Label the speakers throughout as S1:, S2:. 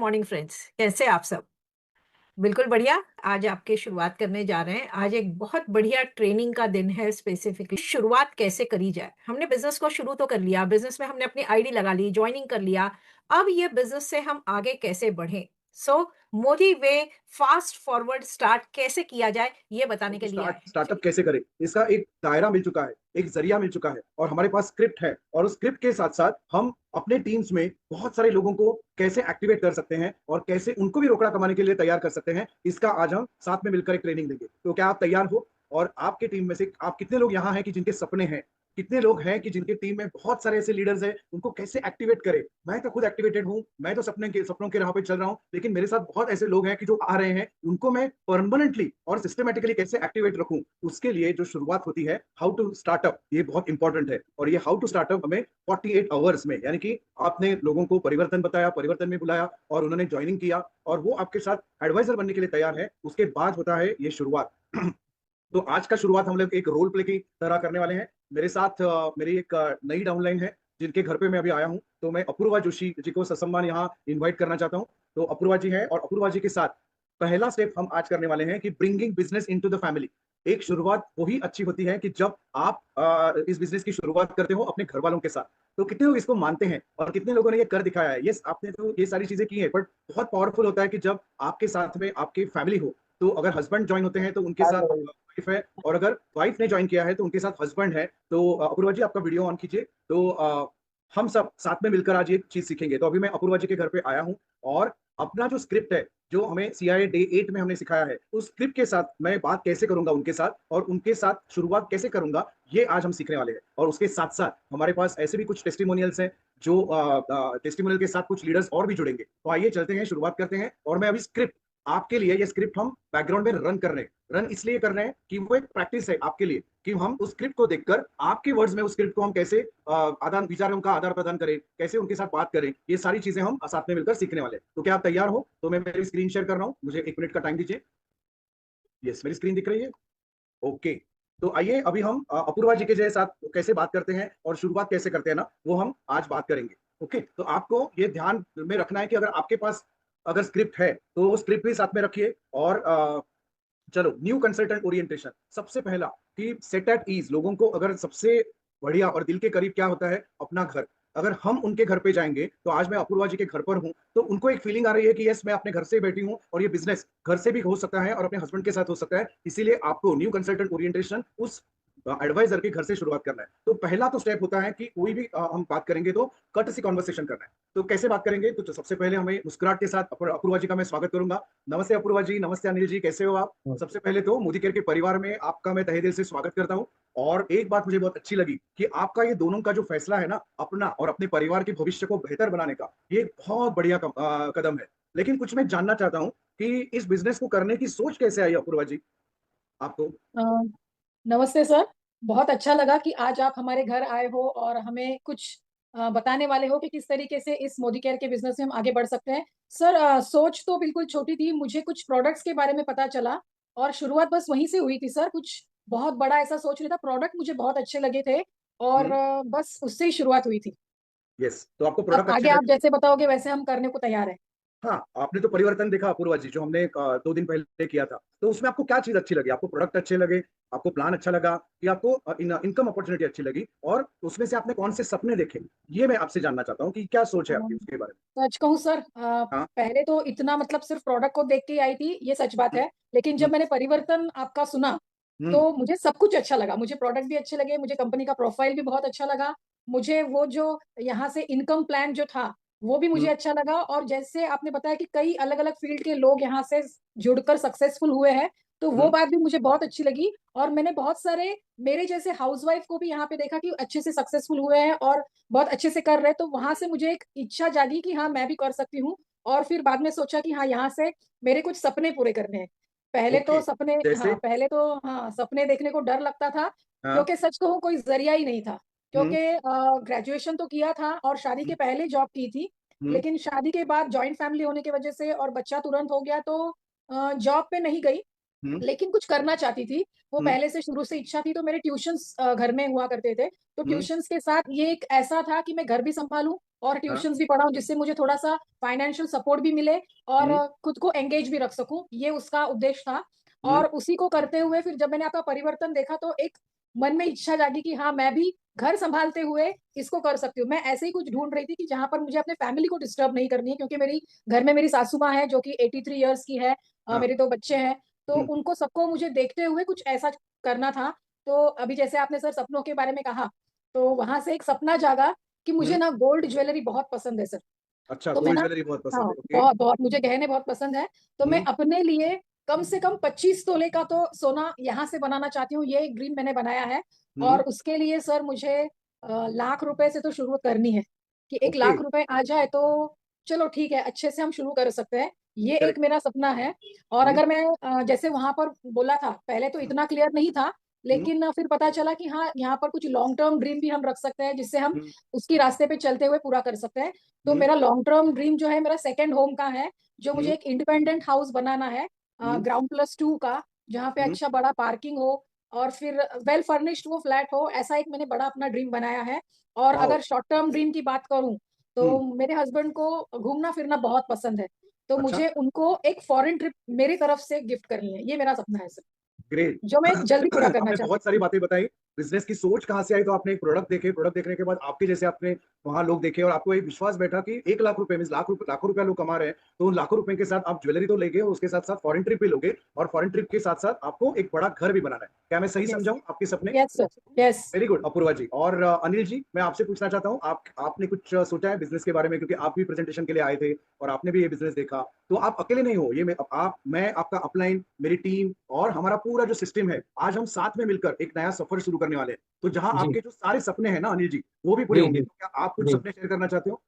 S1: Morning friends, कैसे आप सब? बिल्कुल बढ़िया। आज आपकी शुरुआत करने जा रहे हैं। आज एक बहुत बढ़िया ट्रेनिंग का दिन है स्पेसिफिकली शुरुआत कैसे करी जाए। हमने बिज़नेस को शुरू तो कर लिया, बिज़नेस में हमने अपनी आईडी लगा ली, जॉइनिंग कर लिया। अब ये बिज़नेस से हम आगे कैसे बढ़ें? मोदी वे फास्ट फॉरवर्ड स्टार्ट कैसे किया जाए, ये
S2: हाउ
S1: बताने
S2: टू
S1: के लिए आए हैं।
S2: स्टार्टअप
S1: चलिए।
S2: कैसे करें, इसका एक दायरा मिल चुका है, एक जरिया मिल चुका है और हमारे पास स्क्रिप्ट है। और उस स्क्रिप्ट के साथ साथ हम अपने टीम्स में बहुत सारे लोगों को कैसे एक्टिवेट कर सकते हैं और कैसे उनको भी रोकड़ा कमाने के लिए तैयार कर सकते हैं, इसका आज हम साथ में मिलकर एक ट्रेनिंग देंगे। तो क्या आप तैयार हो? और आपके टीम में से आप कितने लोग यहाँ हैं कि जिनके सपने हैं, कितने लोग हैं कि जिनके टीम में बहुत सारे ऐसे लीडर्स हैं, उनको कैसे एक्टिवेट करें? मैं तो खुद एक्टिवेटेड हूँ, मैं तो सपनों के राह पे चल रहा हूँ, लेकिन मेरे साथ बहुत ऐसे लोग हैं कि जो आ रहे हैं, उनको मैं परमानेंटली और सिस्टमेटिकली कैसे एक्टिवेट रखूं। उसके लिए जो शुरुआत होती है हाउ टू स्टार्टअप, ये बहुत इंपॉर्टेंट है। और ये हाउ टू स्टार्टअप हमें 48 आवर्स में, यानी कि आपने लोगों को परिवर्तन बताया, परिवर्तन में बुलाया और उन्होंने ज्वाइनिंग किया और वो आपके साथ एडवाइजर बनने के लिए तैयार है, उसके बाद होता है ये शुरुआत। तो आज का शुरुआत हम लोग एक रोल प्ले की तरह करने वाले हैं। मेरे साथ मेरी एक नई डाउनलाइन है जिनके घर पे मैं अभी आया हूँ, तो मैं अपूर्वा जोशी जी को ससम्मान यहाँ इनवाइट करना चाहता हूँ। तो अपूर्वा जी हैं और अपूर्वा जी के साथ पहला स्टेप हम आज करने वाले हैं कि bringing business into the family. एक शुरुआत वही अच्छी होती है कि जब आप इस बिजनेस की शुरुआत करते हो अपने घर वालों के साथ। तो कितने लोग इसको मानते हैं और कितने लोगों ने ये कर दिखाया है? यस, आपने तो ये सारी चीजें की है, बट बहुत पावरफुल होता है कि जब आपके साथ में आपकी फैमिली हो। तो अगर हस्बैंड ज्वाइन होते हैं तो उनके साथ वाइफ है, और अगर वाइफ ने ज्वाइन किया है तो उनके साथ हस्बैंड है। तो अपूर्वा जी आपका वीडियो ऑन कीजिए। तो हम सब साथ में मिलकर आज ये चीज सीखेंगे। तो अभी मैं अपूर्वा जी के घर पे आया हूँ और अपना जो स्क्रिप्ट है, जो हमें CIA डे 8 में हमने सिखाया है, उस स्क्रिप्ट के साथ मैं बात कैसे करूंगा उनके साथ और उनके साथ शुरुआत कैसे करूंगा, ये आज हम सीखने वाले हैं। और उसके साथ साथ हमारे पास ऐसे भी कुछ टेस्टिमोनियल्स हैं, जो टेस्टिमोनियल के साथ कुछ लीडर्स और भी जुड़ेंगे। तो आइए चलते हैं, शुरुआत करते हैं। और मैं अभी स्क्रिप्ट आपके लिए, ये स्क्रिप्ट हम बैकग्राउंड में रन कर रहे हैं। रन इसलिए कर रहे हैं कि वो एक प्रैक्टिस है आपके लिए, कि हम उस स्क्रिप्ट को देखकर आपके वर्ड्स में उस स्क्रिप्ट को हम कैसे आदान विचारों का आदान प्रदान करें, कैसे उनके साथ बात करें, ये सारी चीजें हम साथ में मिलकर सीखने वाले हैं। तो क्या आप तैयार हो? तो मैं मेरी स्क्रीन शेयर कर रहा हूँ, मुझे 1 मिनट का टाइम दीजिए। यस, मेरी स्क्रीन दिख रही है। ओके। तो आइए अभी हम अपूर्वा जी के साथ कैसे बात करते हैं और शुरुआत कैसे करते हैं ना, वो हम आज बात करेंगे। ओके, तो आपको ये ध्यान में रखना है कि अगर आपके पास अगर स्क्रिप्ट है तो वो स्क्रिप्ट भी साथ में रखिए। और चलो, न्यू कंसल्टेंट ओरिएंटेशन सबसे पहला, कि सेट एट ईज। लोगों को अगर सबसे बढ़िया और दिल के करीब क्या होता है? अपना घर। अगर हम उनके घर पे जाएंगे, तो आज मैं अपूर्वा जी के घर पर हूँ, तो उनको एक फीलिंग आ रही है कि यस, मैं अपने घर से बैठी हूँ और ये बिजनेस घर से भी हो सकता है और अपने हस्बैंड के साथ हो सकता है। इसीलिए आपको न्यू कंसल्टेंट ओरिएंटेशन उस एडवाइजर के घर से शुरुआत करना है। तो पहला तो स्टेप होता है कि कोई भी हम बात करेंगे तो कट सी कॉन्वर्सेशन करना है। तो कैसे बात करेंगे? तो सबसे पहले हमें मुस्कुराहट के साथ अपूर्वा जी का मैं स्वागत करूंगा। नमस्ते अपूर्वा जी, नमस्ते अनिल जी, कैसे हो आप? सबसे पहले तो मोदी केयर के परिवार में आपका मैं तहे दिल से स्वागत करता हूँ। और एक बात मुझे बहुत अच्छी लगी कि आपका ये दोनों का जो फैसला है ना, अपना और अपने परिवार के भविष्य को बेहतर बनाने का, ये बहुत बढ़िया कदम है। लेकिन कुछ मैं जानना चाहता हूँ कि इस बिजनेस को करने की सोच कैसे आई अपूर्वा जी आपको?
S3: अ, नमस्ते सर। बहुत अच्छा लगा कि आज आप हमारे घर आए हो और हमें कुछ बताने वाले हो कि किस तरीके से इस मोदी केयर के बिजनेस में हम आगे बढ़ सकते हैं। सर, सोच तो बिल्कुल छोटी थी। मुझे कुछ प्रोडक्ट्स के बारे में पता चला और शुरुआत बस वहीं से हुई थी सर। कुछ बहुत बड़ा ऐसा सोच नहीं था। प्रोडक्ट मुझे बहुत अच्छे लगे थे और
S2: हम्म।
S3: बस उससे ही शुरुआत हुई थी।
S2: यस, तो आपको
S3: अब
S2: प्रोडक्ट अच्छे
S3: आगे आप
S2: लगे।
S3: जैसे बताओगे वैसे हम करने को तैयार हैं।
S2: हाँ, आपने तो परिवर्तन देखा अपूर्वा जी, जो हमने 2 दिन पहले किया था। तो उसमें आपको क्या चीज अच्छी लगी? आपको प्रोडक्ट अच्छे लगे, आपको प्लान अच्छा लगा, कि आपको इनकम अपॉर्चुनिटी अच्छी लगी, और उसमें से आपने कौन से सपने देखे? ये मैं आपसे जानना चाहता हूँ कि क्या सोच है आपकी उसके बारे
S3: सच कहूँ सर,
S2: में। हाँ।
S3: पहले तो इतना मतलब सिर्फ प्रोडक्ट को देख के ही आई थी, ये सच बात
S2: हम्म।
S3: है। लेकिन जब
S2: हम्म।
S3: मैंने परिवर्तन आपका सुना
S2: हम्म।
S3: तो मुझे सब कुछ अच्छा लगा। मुझे प्रोडक्ट भी अच्छे लगे, मुझे कंपनी का प्रोफाइल भी बहुत अच्छा लगा। मुझे वो जो यहाँ से इनकम प्लान जो था वो भी मुझे
S2: हम्म।
S3: अच्छा लगा। और जैसे आपने बताया कि कई अलग अलग फील्ड के लोग यहाँ से जुड़कर सक्सेसफुल हुए हैं, तो वो
S2: हम्म।
S3: बात भी मुझे बहुत अच्छी लगी। और मैंने बहुत सारे मेरे जैसे हाउसवाइफ को भी यहाँ पे देखा कि अच्छे से सक्सेसफुल हुए हैं और बहुत अच्छे से कर रहे हैं। तो वहां से मुझे एक इच्छा जागी कि हाँ, मैं भी कर सकती हूँ। और फिर बाद में सोचा कि हाँ, यहाँ से मेरे कुछ सपने पूरे करने हैं।
S2: ओके। जैसे।
S3: पहले तो हाँ, सपने देखने को डर लगता था,
S2: हाँ।
S3: क्योंकि सच कहूँ कोई जरिया ही नहीं था।
S2: हम्म।
S3: क्योंकि ग्रेजुएशन तो किया था और शादी के
S2: हम्म।
S3: पहले जॉब की थी।
S2: हम्म।
S3: लेकिन शादी के बाद जॉइंट फैमिली होने की वजह से और बच्चा तुरंत हो गया, तो जॉब पे नहीं गई।
S2: हम्म।
S3: लेकिन कुछ करना चाहती थी। वो
S2: हम्म।
S3: पहले से शुरू से इच्छा थी। तो मेरे ट्यूशंस घर में हुआ करते थे। तो
S2: हम्म।
S3: ट्यूशंस के साथ ये एक ऐसा था कि मैं घर भी संभालूं और ट्यूशंस भी पढ़ाऊं, जिससे मुझे थोड़ा सा फाइनेंशियल सपोर्ट भी मिले और
S2: हम्म,
S3: खुद को एंगेज भी रख सकूं, ये उसका उद्देश्य था।
S2: हम्म,
S3: और उसी को करते हुए फिर जब मैंने आपका परिवर्तन देखा तो एक मन में इच्छा जागी कि हाँ, मैं भी घर संभालते हुए इसको कर सकती हूँ। मैं ऐसे ही कुछ ढूंढ रही थी कि जहां पर मुझे अपने फैमिली को डिस्टर्ब नहीं करनी है, क्योंकि मेरी घर में मेरी सासू माँ है जो कि 83 ईयर्स की है,
S2: हाँ,
S3: मेरे 2 बच्चे हैं, तो
S2: हम्म,
S3: उनको सबको मुझे देखते हुए कुछ ऐसा करना था। तो अभी जैसे आपने सर सपनों के बारे में कहा, तो वहां से एक सपना जागा कि मुझे
S2: हम्म।
S3: ना गोल्ड ज्वेलरी बहुत पसंद है सर।
S2: अच्छा,
S3: तो मैं
S2: गोल्ड
S3: ना,
S2: ज्वेलरी बहुत
S3: हाँ,
S2: पसंद है, ओके।
S3: बहुत बहुत मुझे गहने बहुत पसंद है। तो मैं
S2: हम्म,
S3: अपने लिए कम से कम 25 तोले का तो सोना यहाँ से बनाना चाहती हूँ, ये एक ड्रीम मैंने बनाया है। और
S2: हम्म,
S3: उसके लिए सर मुझे लाख रुपए से तो शुरू करनी है, कि एक
S2: ओके,
S3: लाख रुपए आ जाए तो चलो ठीक है, अच्छे से हम शुरू कर सकते हैं। ये एक
S2: करेक्ट,
S3: मेरा सपना है। और
S2: हम्म,
S3: अगर मैं जैसे वहां पर बोला था, पहले तो इतना क्लियर नहीं था,
S2: हम्म,
S3: लेकिन फिर पता चला कि हाँ, यहाँ पर कुछ लॉन्ग टर्म ड्रीम भी हम रख सकते हैं, जिससे हम
S2: हम्म,
S3: उसकी रास्ते पे चलते हुए पूरा कर सकते हैं। तो
S2: हम्म,
S3: मेरा लॉन्ग टर्म ड्रीम जो है मेरा सेकंड होम का है, जो मुझे
S2: हम्म,
S3: एक इंडिपेंडेंट हाउस बनाना है,
S2: हम्म,
S3: ग्राउंड +2 का, जहाँ पे
S2: हम्म,
S3: अच्छा बड़ा पार्किंग हो और फिर वेल फर्निश्ड वो फ्लैट हो। ऐसा एक मैंने बड़ा अपना ड्रीम बनाया है। और
S2: वाओ,
S3: अगर शॉर्ट टर्म ड्रीम की बात करूं,
S2: हम्म,
S3: तो मेरे हस्बैंड को घूमना फिरना बहुत पसंद है, तो
S2: अच्छा,
S3: मुझे उनको एक फॉरेन ट्रिप मेरी तरफ से गिफ्ट करनी है। ये मेरा सपना है सर,
S2: ग्रेट।
S3: जो मैं जल्दी पूरा करना
S2: आपने
S3: चाहती
S2: बहुत सारी बातें बताई। बिजनेस की सोच कहाँ से आई? तो आपने एक प्रोडक्ट देखे, प्रोडक्ट देखने के बाद आपके जैसे आपने वहां लोग देखे और आपको एक विश्वास बैठा कि 1 लाख रुपए मीन लाखों रुपया लोग कमा रहे हैं, तो उन लाखों रुपए के साथ आप ज्वेलरी तो लेंगे और उसके साथ साथ फॉरेन ट्रिप भी लोगे और फॉरेन ट्रिप के साथ साथ आपको एक बड़ा घर भी बनाना है। क्या मैं सही
S3: हूँ। यस,
S2: समझाऊं आपके सपने?
S3: Yes sir, yes.
S2: Very good Apoorva ji. और अनिल जी, मैं आपसे पूछना चाहता हूँ, आप आपने कुछ सोचा है बिजनेस के बारे में? क्योंकि आप भी प्रेजेंटेशन के लिए आए थे और आपने भी ये बिजनेस देखा, तो आप अकेले नहीं हो। ये मैं आपका अपलाइन, मेरी टीम और हमारा पूरा जो सिस्टम है, आज हम साथ में मिलकर एक नया सफर शुरू करने वाले हैं। तो जहां
S4: जी
S2: आपके जो सारे सपने हैं ना अनिल जी, वो भी पूरे
S4: जी
S2: होंगे।
S4: जी
S2: तो क्या आप कुछ
S4: जी
S2: सपने शेयर करना चाहते हो?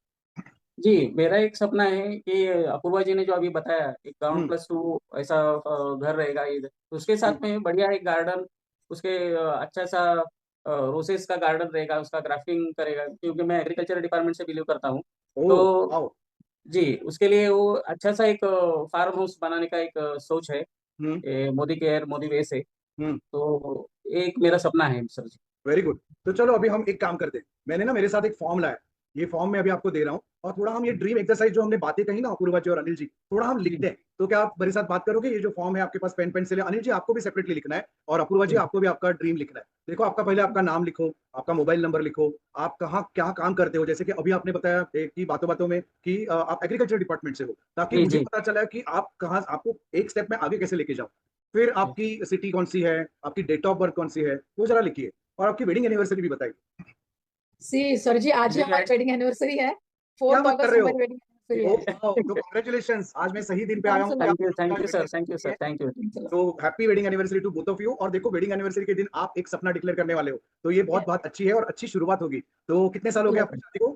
S4: जी। मेरा एक सपना है कि अपूर्वा जी ने जो अभी बताया, एक
S2: हम्म,
S4: ग्राउंड +2 ऐसा घर रहेगा इधर, उसके
S2: हम्म,
S4: साथ में बढ़िया एक गार्डन, उसके अच्छा सा रोसेस का गार्डन रहेगा, उसका ग्राफ्टिंग करेगा, क्योंकि मैं एग्रीकल्चर डिपार्टमेंट से बिलीव करता हूँ।
S2: ओ,
S4: तो
S2: वाओ,
S4: जी, उसके लिए वो अच्छा सा एक फार्म हाउस बनाने का एक सोच है,
S2: हम्म,
S4: मोदी केयर मोदी वे से।
S2: हम्म,
S4: तो एक मेरा सपना है सर जी।
S2: Very good. तो चलो अभी हम एक काम करते हैं। मैंने ना मेरे साथ एक फॉर्म लाया, ये फॉर्म मैं अभी आपको दे रहा हूँ और थोड़ा हम ये ड्रीम एक्सरसाइज जो हमने बातें कही ना अपूर्वा जी और अनिल जी, थोड़ा हम
S4: जी
S2: लिखते हैं। तो क्या आप मेरे साथ बात करोगे? ये जो फॉर्म है आपके पास, पेन पेंसिल है। अनिल जी आपको भी सेपरेटली लिखना है और अपूर्वा जी
S4: जी
S2: आपको भी आपका ड्रीम लिखना है। देखो, आपका पहले आपका नाम लिखो, आपका मोबाइल नंबर लिखो, आप कहाँ क्या काम करते हो। जैसे कि अभी आपने बताया कि बातों बातों में कि आप एग्रीकल्चर डिपार्टमेंट से हो, ताकि
S4: जी
S2: मुझे
S4: जी
S2: पता चला कि आप कहाँ, आपको एक स्टेप में आगे कैसे लेके जाओ। फिर
S4: जी।
S2: आपकी सिटी कौन सी है, आपकी डेट ऑफ बर्थ कौन सी है, वो जरा लिखिए। और आपकी वेडिंग एनिवर्सरी भी बताइए।
S3: सी सर जी, आज ही
S4: जी
S3: हमारी वेडिंग एनिवर्सरी है।
S2: क्या
S3: 4
S2: बात कर
S3: अगस्त
S2: रहे हो?
S3: हमारी वेडिंग
S2: ओ
S3: एनिवर्सरी
S2: वाओ, तो कॉन्ग्रेचुलेशन, आज मैं सही दिन पे आया
S3: थैंक्स
S2: हूँ
S3: अ
S2: कि
S3: लॉट।
S2: आप लोगों की आज wedding
S4: thank you
S2: anniversary
S4: sir,
S2: है।
S4: Thank you.
S3: Thanks a lot.
S2: तो happy wedding anniversary to both of you. और देखो, वेडिंग एनिवर्सरी के दिन आप एक सपना डिक्लेयर करने वाले हो, तो ये बहुत बात अच्छी है और अच्छी शुरुआत होगी। तो कितने साल हो गए आपकी शादी को?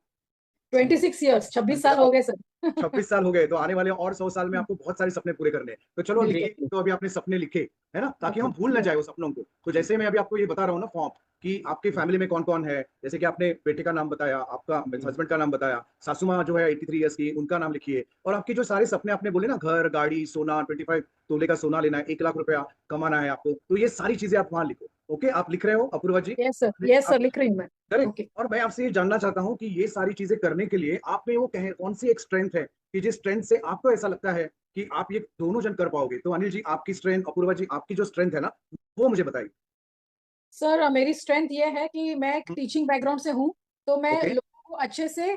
S3: 26 ईयर्स, 26 साल हो
S2: वाओ,
S3: गए सर।
S2: 26 साल हो गए। तो आने वाले और 100 साल में आपको बहुत सारे सपने पूरे करने हैं। तो चलो
S4: जी
S2: लिखिए, तो अभी आपने सपने लिखे है ना, ताकि
S3: ओके,
S2: हम भूल ना
S3: यस,
S2: जाए वो सपनों को। तो जैसे मैं अभी आपको ये बता रहा हूँ ना फॉर्म, कि आपके फैमिली में कौन कौन है। जैसे कि आपने बेटे का नाम बताया, आपका
S4: जी
S2: हस्बैंड का नाम बताया, सासू माँ जो है 83 ईयर्स की, उनका नाम लिखिए। और आपकी जो सारे सपने आपने बोले ना, घर, गाड़ी, सोना, 25 तोले का सोना लेना है, 1 लाख रुपया कमाना है आपको, तो ये सारी चीजें आप वहां लिखो। ओके, आप लिख रहे हो अपूर्वा जी?
S3: यस सर, यस
S2: आप
S3: सर, लिख रही हूँ मैं।
S2: करेक्ट।
S3: ओके।
S2: और मैं आपसे ये जानना चाहता हूँ कि ये सारी चीजें करने के लिए आप में वो कौन सी एक स्ट्रेंथ है, कि जिस स्ट्रेंथ से आपको ऐसा लगता है कि आप ये दोनों जन कर पाओगे। तो अनिल जी आपकी स्ट्रेंथ, अपूर्वा जी आपकी जो स्ट्रेंथ है ना, वो मुझे बताइए।
S3: सर मेरी स्ट्रेंथ ये है कि मैं एक टीचिंग बैकग्राउंड से हूँ, तो मैं
S2: ओके,
S3: लोगों को अच्छे से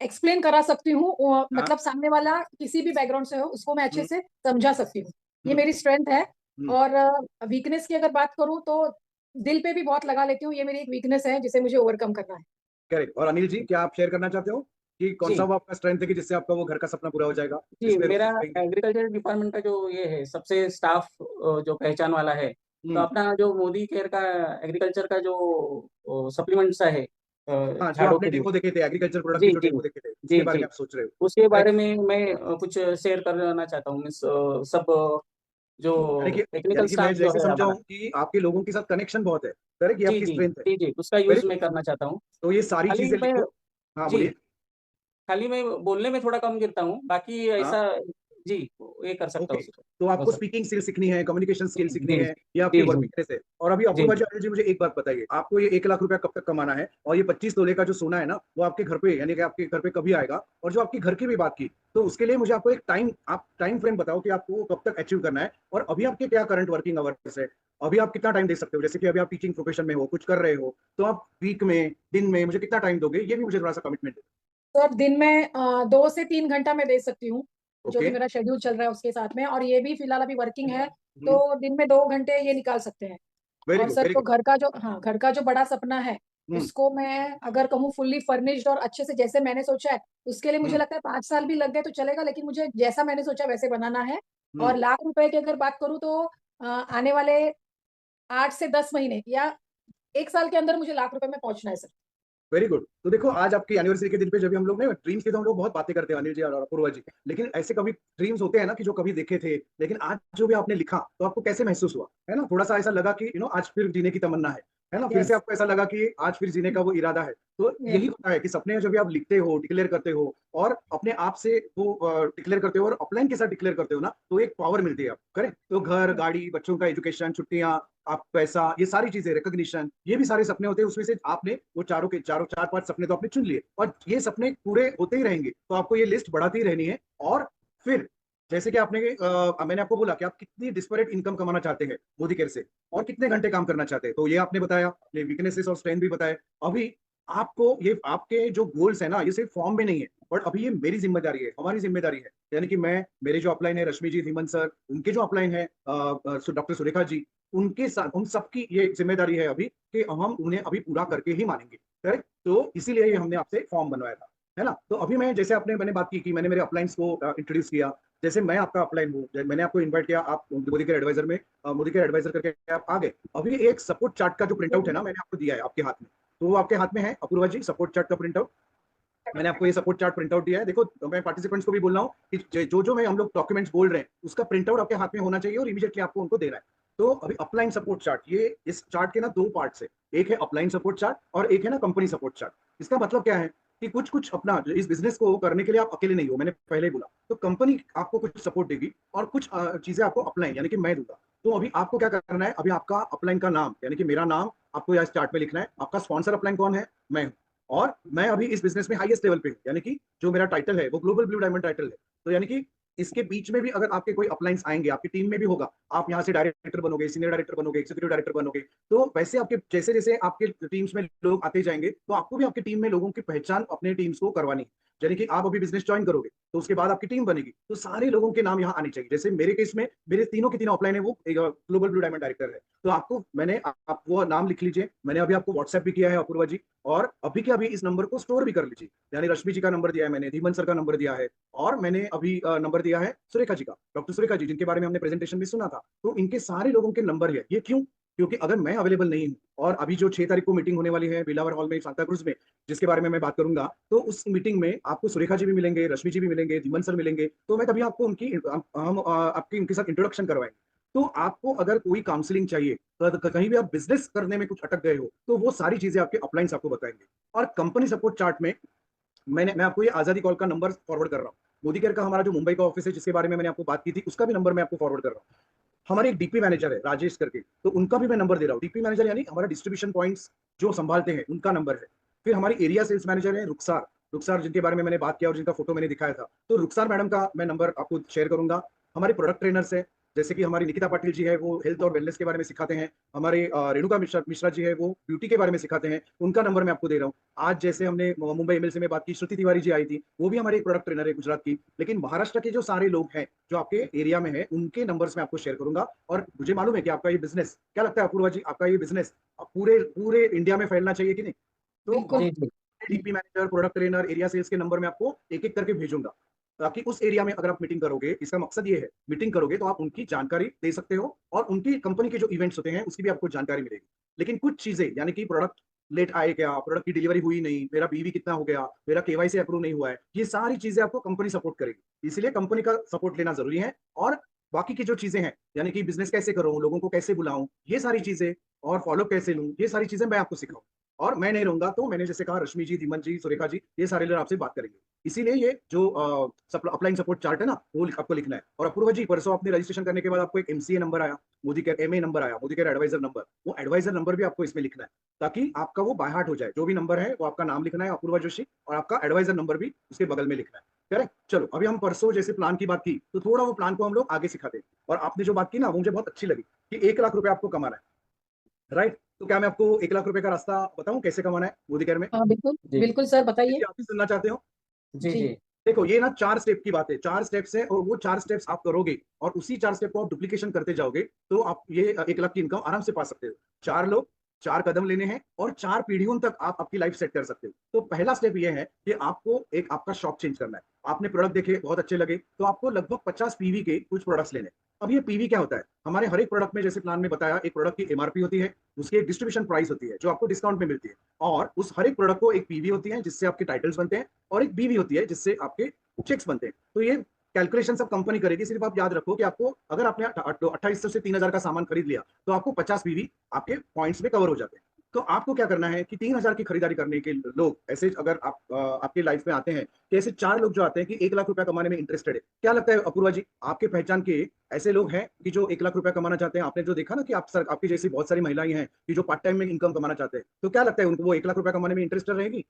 S3: एक्सप्लेन करा सकती हूँ।
S2: हाँ,
S3: मतलब सामने वाला किसी भी बैकग्राउंड से हो, उसको मैं अच्छे
S2: हम्म,
S3: से समझा सकती हूँ। ये
S2: हम्म,
S3: मेरी स्ट्रेंथ है।
S2: हम्म,
S3: और वीकनेस की अगर बात करूँ तो दिल पे भी बहुत लगा लेती हूँ। ये मेरी एक वीकनेस है जिसे मुझे ओवरकम करना है।
S2: करेक्ट। और अनिल जी, क्या आप शेयर करना चाहते हो कि कौन सा
S4: जी
S2: वो आपका स्ट्रेंथ है कि जिससे आपका वो घर का सपना पूरा हो जाएगा,
S4: जी।
S2: जिसमें
S4: मेरा
S2: रोसेस रहेंगी?
S4: एग्रीकल्चर डिपार्टमेंट का जो ये है, सबसे स्टाफ जो पहचान वाला है, तो
S2: हम्म,
S4: अपना जो मोदी केयर का एग्रीकल्चर का जो सप्लीमेंट सा है
S2: हाँ, जो
S4: झाड़ों
S2: आपने
S4: के लिए।
S2: डेमो देखे थे, एग्रीकल्चर प्रोडक्ट के
S4: जी
S2: जो
S4: जी
S2: डेमो देखे थे, उसके
S4: जी
S2: बारे में
S4: जी।
S2: आप सोच रहे हो?
S4: उसके बारे
S2: करेक्ट।
S4: में मैं कुछ शेयर करना चाहता हूँ। मीन्स सब
S2: यानी कि
S4: जो टेक्निकल
S2: यानी कि मैं
S4: स्टाफ जो
S2: जैसे
S4: है
S2: समझा
S4: हमारा।
S2: हूँ कि आपके लोगों के साथ कनेक्शन बहुत है। करेक्ट, ये
S4: जी
S2: आपकी
S4: जी
S2: स्ट्रेंथ है।
S4: जी जी, उसका
S2: वेरी
S4: यूज
S2: गुड।
S4: मैं करना चाहता हूँ।
S2: तो ये सारी
S4: खाली
S2: चीजें
S4: मैं
S2: लिखो। हाँ,
S4: जी,
S2: बोलिए।
S4: खाली मैं बोलने में थोड़ा कम गिरता हूँ, बाकी
S2: हाँ,
S4: ऐसा जी, ये कर सकता
S2: ओके,
S4: हूँ सर।
S2: तो
S4: हो
S2: आपको
S4: सकता
S2: स्पीकिंग स्किल सीखनी है, कम्युनिकेशन स्किल सीखनी
S4: जी,
S2: है, ये आपकी
S4: जी,
S2: वर्क
S4: जी,
S2: वीकनेस है। और अभी
S4: जी,
S2: अपूर्वा जी, अनिल जी, मुझे एक बात बताइए, आपको ये 1 लाख रुपया कब तक कमाना है? और ये 25 तोले का जो सोना है ना, वो आपके घर पे, यानी कि आपके घर पे कभी आएगा? और जो आपकी घर की भी बात की, तो उसके लिए मुझे आपको एक टाइम फ्रेम बताओ कि आपको वो कब तक अचीव करना है, और अभी आपके क्या करंट वर्किंग आवर्स है? अभी आप कितना टाइम दे सकते हो? जैसे कि अभी आप टीचिंग प्रोफेशन में हो, कुछ कर रहे हो, तो आप वीक में, दिन में मुझे कितना टाइम दोगे? ये भी मुझे थोड़ा-सा कमिटमेंट
S3: सर दिन में 2 से 3 घंटा मैं दे सकती हूँ,
S2: दो।
S3: जो
S2: ओके।
S3: भी मेरा शेड्यूल चल रहा है उसके साथ में, और ये भी फिलहाल अभी वर्किंग है,
S2: हुँ,
S3: तो दिन में 2 घंटे ये निकाल सकते हैं।
S2: वेरी
S3: और
S2: गुड,
S3: सर
S2: वेरी
S3: जो
S2: गुड।
S3: घर का जो बड़ा सपना है,
S2: हुँ,
S3: उसको मैं अगर कहूँ फुल्ली फर्निश्ड और अच्छे से जैसे मैंने सोचा है, उसके लिए मुझे
S2: हुँ,
S3: लगता है 5 साल भी लग गए तो चलेगा, लेकिन मुझे जैसा मैंने सोचा वैसे बनाना है।
S2: हुँ।
S3: और लाख रुपए की अगर बात करूँ तो आने वाले 8 से 10 महीने या 1 साल के अंदर मुझे लाख रुपए में पहुँचना है सर।
S2: Very good. तो देखो, आज आपकी एनिवर्सरी के दिन पे जब भी हम लोग ना ड्रीम्स की, तो हम लोग बहुत बातें करते हैं अनिल जी और अपूर्वा जी। लेकिन ऐसे कभी ड्रीम्स होते हैं ना कि जो कभी देखे थे, लेकिन आज जो भी आपने लिखा, तो आपको कैसे महसूस हुआ? है ना? थोड़ा-सा ऐसा लगा कि आज फिर जीने की तमन्ना है ना? फिर से
S3: यस,
S2: आपको ऐसा लगा कि आज फिर जीने का वो इरादा है। तो
S3: यस,
S2: यही होता है कि सपने जब भी आप लिखते हो, डिक्लेयर करते हो और अपने आप से वो डिक्लेयर करते हो और अपलाइन के साथ डिक्लेयर करते हो ना, तो एक पावर मिलती है आपको, करेक्ट? तो घर,
S3: यस।
S2: गाड़ी, बच्चों का एजुकेशन, छुट्टियाँ, आप पैसा, ये सारी चीजें, रिकॉग्निशन, ये भी सारे सपने होते हैं। उसमें से आपने वो चारों के चारों 4-5 सपने तो आपने चुन लिए, और ये सपने पूरे होते ही रहेंगे, तो आपको ये लिस्ट बढ़ाती ही रहनी है। और फिर जैसे कि मैंने आपको बोला कि आप कितनी डिस्पैरेट इनकम कमाना चाहते हैं मोदी केयर से, और कितने घंटे काम करना चाहते हैं, तो ये आपने बताया, अपने वीकनेसेस और स्ट्रेंथ भी बताए। अभी आपको ये आपके जो गोल्स है ना, ये सिर्फ फॉर्म में नहीं है, बट अभी ये मेरी जिम्मेदारी है, हमारी जिम्मेदारी है। यानी कि मैं, मेरे जो अपलाइन है रश्मि जी, धीमन सर, उनके जो अपलाइन है डॉक्टर सुरेखा जी, उनके साथ उन सबकी ये जिम्मेदारी है अभी कि हम उन्हें अभी पूरा करके ही मानेंगे, करेक्ट? तो इसीलिए ये हमने आपसे फॉर्म बनवाया था, है ना? तो अभी मैं, जैसे मैंने बात की कि मैंने मेरे अपलाइंस को इंट्रोड्यूस किया, जैसे मैं आपका अपलाइन हूँ, मैंने आपको इन्वाइट किया, आप मोदी केयर एडवाइजर में मोदी केयर एडवाइजर करके आप आ गए। अभी एक सपोर्ट चार्ट का जो प्रिंट आउट है ना, मैंने आपको दिया है आपके हाथ में, तो वो आपके हाथ में है अपूर्वा जी, सपोर्ट चार्ट का प्रिंट आउट। मैंने आपको ये सपोर्ट चार्ट प्रिंट आउट दिया है। देखो, मैं पार्टिसिपेंट्स को भी बोल रहा हूँ कि जो जो मैं हम लोग डॉक्यूमेंट्स बोल रहे हैं, उसका प्रिंट आउट आपके हाथ में होना चाहिए और इमीडिएटली आपको उनको देना है। तो अभी अपलाइन सपोर्ट चार्ट, ये इस चार्ट के ना 2 पार्ट्स है। एक है अपलाइन सपोर्ट चार्ट और एक है ना कंपनी सपोर्ट चार्ट। इसका मतलब क्या है कि कुछ कुछ अपना इस बिजनेस को करने के लिए आप अकेले नहीं हो, मैंने पहले ही बोला। तो कंपनी आपको कुछ सपोर्ट देगी और कुछ चीजें आपको अपलाइन, यानी कि मैं दूंगा। तो अभी आपको क्या करना है, अभी आपका अपलाइन का नाम, यानी कि मेरा नाम आपको यहाँ चार्ट पे लिखना है। आपका स्पॉन्सर अपलाइन कौन है? मैं हूँ। और मैं अभी इस बिजनेस में हाईएस्ट लेवल पे हूँ, यानी कि जो मेरा टाइटल है वो ग्लोबल ब्लू डायमंड टाइटल है। तो यानी कि इसके बीच में भी अगर आपके कोई अपलाइंस आएंगे, आपकी टीम में भी होगा, आप यहाँ से डायरेक्टर बनोगे, सीनियर डायरेक्टर बनोगे, एक्जीक्यूटिव डायरेक्टर बनोगे, तो वैसे आपके जैसे जैसे आपके टीम्स में लोग आते जाएंगे, तो आपको भी आपकी टीम में लोगों की पहचान अपने टीम्स को करवानी है। यानी कि आप अभी बिजनेस ज्वाइन करोगे, तो उसके बाद आपकी टीम बनेगी, तो सारे लोगों के नाम यहाँ आने चाहिए। जैसे मेरे केस में मेरे तीनों के तीनों अपलाइन है, वो ग्लोबल ब्लू डायमंड डायरेक्टर है। तो आपको मैंने आप वो नाम लिख लीजिए, मैंने अभी आपको व्हाट्सएप भी किया है अपूर्वा जी, और अभी के अभी इस नंबर को स्टोर भी कर लीजिए। यानी रश्मि जी का नंबर दिया है मैंने, धीमन सर का नंबर दिया है, और मैंने अभी नंबर दिया है सुरेखा जी का, डॉक्टर सुरेखा जी, जिनके बारे में हमने प्रेजेंटेशन भी सुना था। तो इनके सारे लोगों के नंबर है। ये क्यों? क्योंकि अगर मैं अवेलेबल नहीं हूँ, और अभी जो 6 तारीख को मीटिंग होने वाली है बिलावर हॉल में सांता क्रूज में, जिसके बारे में मैं बात करूंगा, तो उस मीटिंग में आपको सुरेखा जी भी मिलेंगे, रश्मि जी भी मिलेंगे, धीमन सर मिलेंगे। तो मैं तभी आपको हम आपकी उनके साथ इंट्रोडक्शन करवाएंगे। तो आपको अगर कोई काउंसलिंग चाहिए, तो कहीं भी आप बिजनेस करने में कुछ अटक गए हो, तो वो सारी चीजें आपके अपलाइंस आपको बताएंगे। और कंपनी सपोर्ट चार्ट में मैं आपको ये आजादी कॉल का नंबर फॉरवर्ड कर रहा हूँ। मोदी केयर का हमारा जो मुंबई का ऑफिस है, जिसके बारे में मैंने आपको बात की थी, उसका भी नंबर मैं आपको फॉरवर्ड कर रहा हूँ। हमारे एक डीपी मैनेजर है राजेश करके, तो उनका भी मैं नंबर दे रहा हूँ। डीपी मैनेजर यानी हमारा डिस्ट्रीब्यूशन पॉइंट्स जो संभालते हैं, उनका नंबर है। फिर हमारी एरिया सेल्स मैनेजर है रुखसार, रुखसार जिनके बारे में मैंने बात किया और जिनका फोटो मैंने दिखाया था, तो रुखसार मैडम का मैं नंबर आपको शेयर करूंगा। हमारे प्रोडक्ट ट्रेनर्स है, जैसे कि हमारी निकिता पाटिल जी है, वो हेल्थ और वेलनेस के बारे में सिखाते हैं। हमारे रेणुका मिश्रा जी है, वो ब्यूटी के बारे में सिखाते हैं, उनका नंबर मैं आपको दे रहा हूँ। आज जैसे हमने मुंबई एमएलसी में बात की, श्रुति तिवारी जी आई थी, वो भी हमारे एक प्रोडक्ट ट्रेनर है गुजरात की। लेकिन महाराष्ट्र के जो सारे लोग हैं जो आपके एरिया में है, उनके नंबर्स मैं आपको शेयर करूंगा। और मुझे मालूम है कि आपका ये बिजनेस, क्या लगता है अपूर्वा जी, आपका ये बिजनेस पूरे पूरे इंडिया में फैलना चाहिए कि नहीं? तो
S3: बिल्कुल।
S4: जी, जी,
S2: DP manager, product trainer, area sales के नंबर मैं आपको एक एक करके भेजूंगा, ताकि उस एरिया में अगर आप मीटिंग करोगे, इसका मकसद ये है, मीटिंग करोगे तो आप उनकी जानकारी दे सकते हो, और उनकी कंपनी के जो इवेंट्स होते हैं उसकी भी आपको जानकारी मिलेगी। लेकिन कुछ चीजें, यानी कि प्रोडक्ट लेट आए क्या, प्रोडक्ट की डिलीवरी हुई नहीं, मेरा बीवी कितना हो गया, मेरा केवाईसी अप्रूव नहीं हुआ है, ये सारी चीजें आपको कंपनी सपोर्ट करेगी। इसलिए कंपनी का सपोर्ट लेना जरूरी है। और बाकी की जो चीजें हैं, यानी कि बिजनेस कैसे करूं, लोगों को कैसे बुलाऊं, ये सारी चीजें, और फॉलो कैसे लूं, ये सारी चीजें मैं आपको सिखाऊं। और मैं नहीं रहूंगा तो मैंने जैसे कहा, रश्मि जी, धीमन जी, सुरेखा जी, ये सारे लोग आपसे बात करेंगे। इसीलिए ये जो अपलाइन सपोर्ट चार्ट है ना, वो आपको लिखना है। और अपूर्वा जी, परसों आपने रजिस्ट्रेशन करने के बाद आपको एक MCA नंबर आया, मोदी केयर MA नंबर आया, मोदी केयर एडवाइजर नंबर, वो एडवाइजर नंबर भी आपको इसमें लिखना है, ताकि आपका वो बाय हार्ट हो जाए। जो भी नंबर है वो आपका नाम लिखना है अपूर्वा जोशी, और आपका एडवाइजर नंबर भी उसके बगल में लिखना है। करेक्ट। चलो, अभी हम परसों जैसे प्लान की बात की, तो थोड़ा वो प्लान को हम लोग आगे सिखाते हैं। और आपने जो बात की ना, वो मुझे बहुत अच्छी लगी कि 1 लाख रुपए आपको कमाना है, राइट? तो क्या मैं आपको 1 लाख रुपए का रास्ता बताऊं कैसे कमाना है मोदी केयर में?
S3: हाँ बिल्कुल
S4: जी
S3: बिल्कुल सर, बताइए।
S2: आप भी सुनना चाहते हो?
S4: जी
S3: जी।
S4: जी
S2: देखो, ये ना 4 स्टेप की बात है, 4 स्टेप्स है, और वो 4 स्टेप्स आप करोगे और उसी 4 स्टेप को आप डुप्लीकेशन करते जाओगे, तो आप ये 1 लाख की इनकम आराम से पा सकते हो। 4 लोग, 4 कदम लेने हैं, और 4 पीढ़ियों तक आप आपकी लाइफ सेट कर सकते हो। तो पहला स्टेप ये है कि आपको एक आपका शॉप चेंज करना है। आपने प्रोडक्ट देखे, बहुत अच्छे लगे, तो आपको लगभग 50 पीवी के कुछ प्रोडक्ट्स लेने हैं। अब ये पीवी क्या होता है? हमारे हर एक प्रोडक्ट में, जैसे प्लान में बताया, एक प्रोडक्ट की MRP होती है, उसकी एक डिस्ट्रीब्यूशन प्राइस होती है जो आपको डिस्काउंट में मिलती है, और उस हर एक प्रोडक्ट को एक पीवी होती है जिससे आपके टाइटल्स बनते हैं, और एक बीवी होती है जिससे आपके चेक्स बनते हैं। तो ये कैलकुलेशन सब कंपनी करेगी। सिर्फ आप याद रखो कि आपको, अगर आपने 2800 से 3000 का सामान खरीद लिया, तो आपको 50 पीवी आपके पॉइंट्स में कवर हो जाते हैं। तो आपको क्या करना है कि 3000 की खरीदारी करने के लोग ऐसे, अगर आप आपके लाइफ में आते हैं, कि ऐसे 4 लोग जो आते हैं कि 1 लाख रुपया कमाने में इंटरेस्टेड है। क्या लगता है अपूर्वा जी, आपके पहचान के ऐसे लोग हैं कि जो 1 लाख रुपया कमाना चाहते हैं? आपने जो देखा ना कि आप सर, आपकी जैसी बहुत सारी महिलाएं हैं कि जो पार्ट टाइम में इनकम कमाना चाहते हैं, तो क्या लगता है उनको वो 1 लाख रुपया कमाने में इंटरेस्टेड रहेगी?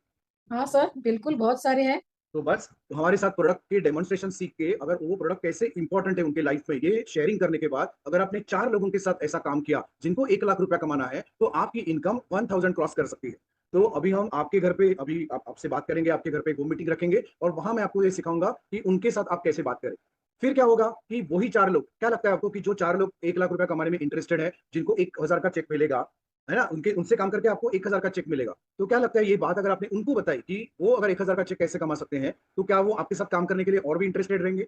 S3: हाँ सर, बिल्कुल, बहुत सारे हैं।
S2: तो बस, तो हमारे साथ प्रोडक्ट के डेमोन्स्ट्रेशन सीख के, अगर वो प्रोडक्ट कैसे इंपॉर्टेंट है उनके लाइफ में, ये शेयरिंग करने के बाद, अगर आपने 4 लोगों के साथ ऐसा काम किया जिनको 1 लाख रुपया कमाना है, तो आपकी इनकम 1000 क्रॉस कर सकती है। तो अभी हम आपके घर पे, अभी आपसे बात करेंगे, आपके घर पे वो मीटिंग रखेंगे, और वहां मैं आपको ये सिखाऊंगा कि उनके साथ आप कैसे बात करें। फिर क्या होगा कि वही 4 लोग, क्या लगता है आपको कि जो 4 लोग 1 लाख रुपया कमाने में इंटरेस्टेड है, जिनको 1000 का चेक मिलेगा, है ना, उनके उनसे काम करके आपको 1000 का चेक मिलेगा, तो क्या लगता है ये बात अगर आपने उनको बताई कि वो अगर 1000 का चेक कैसे कमा सकते हैं, तो क्या वो आपके साथ काम करने के लिए और भी इंटरेस्टेड रहेंगे?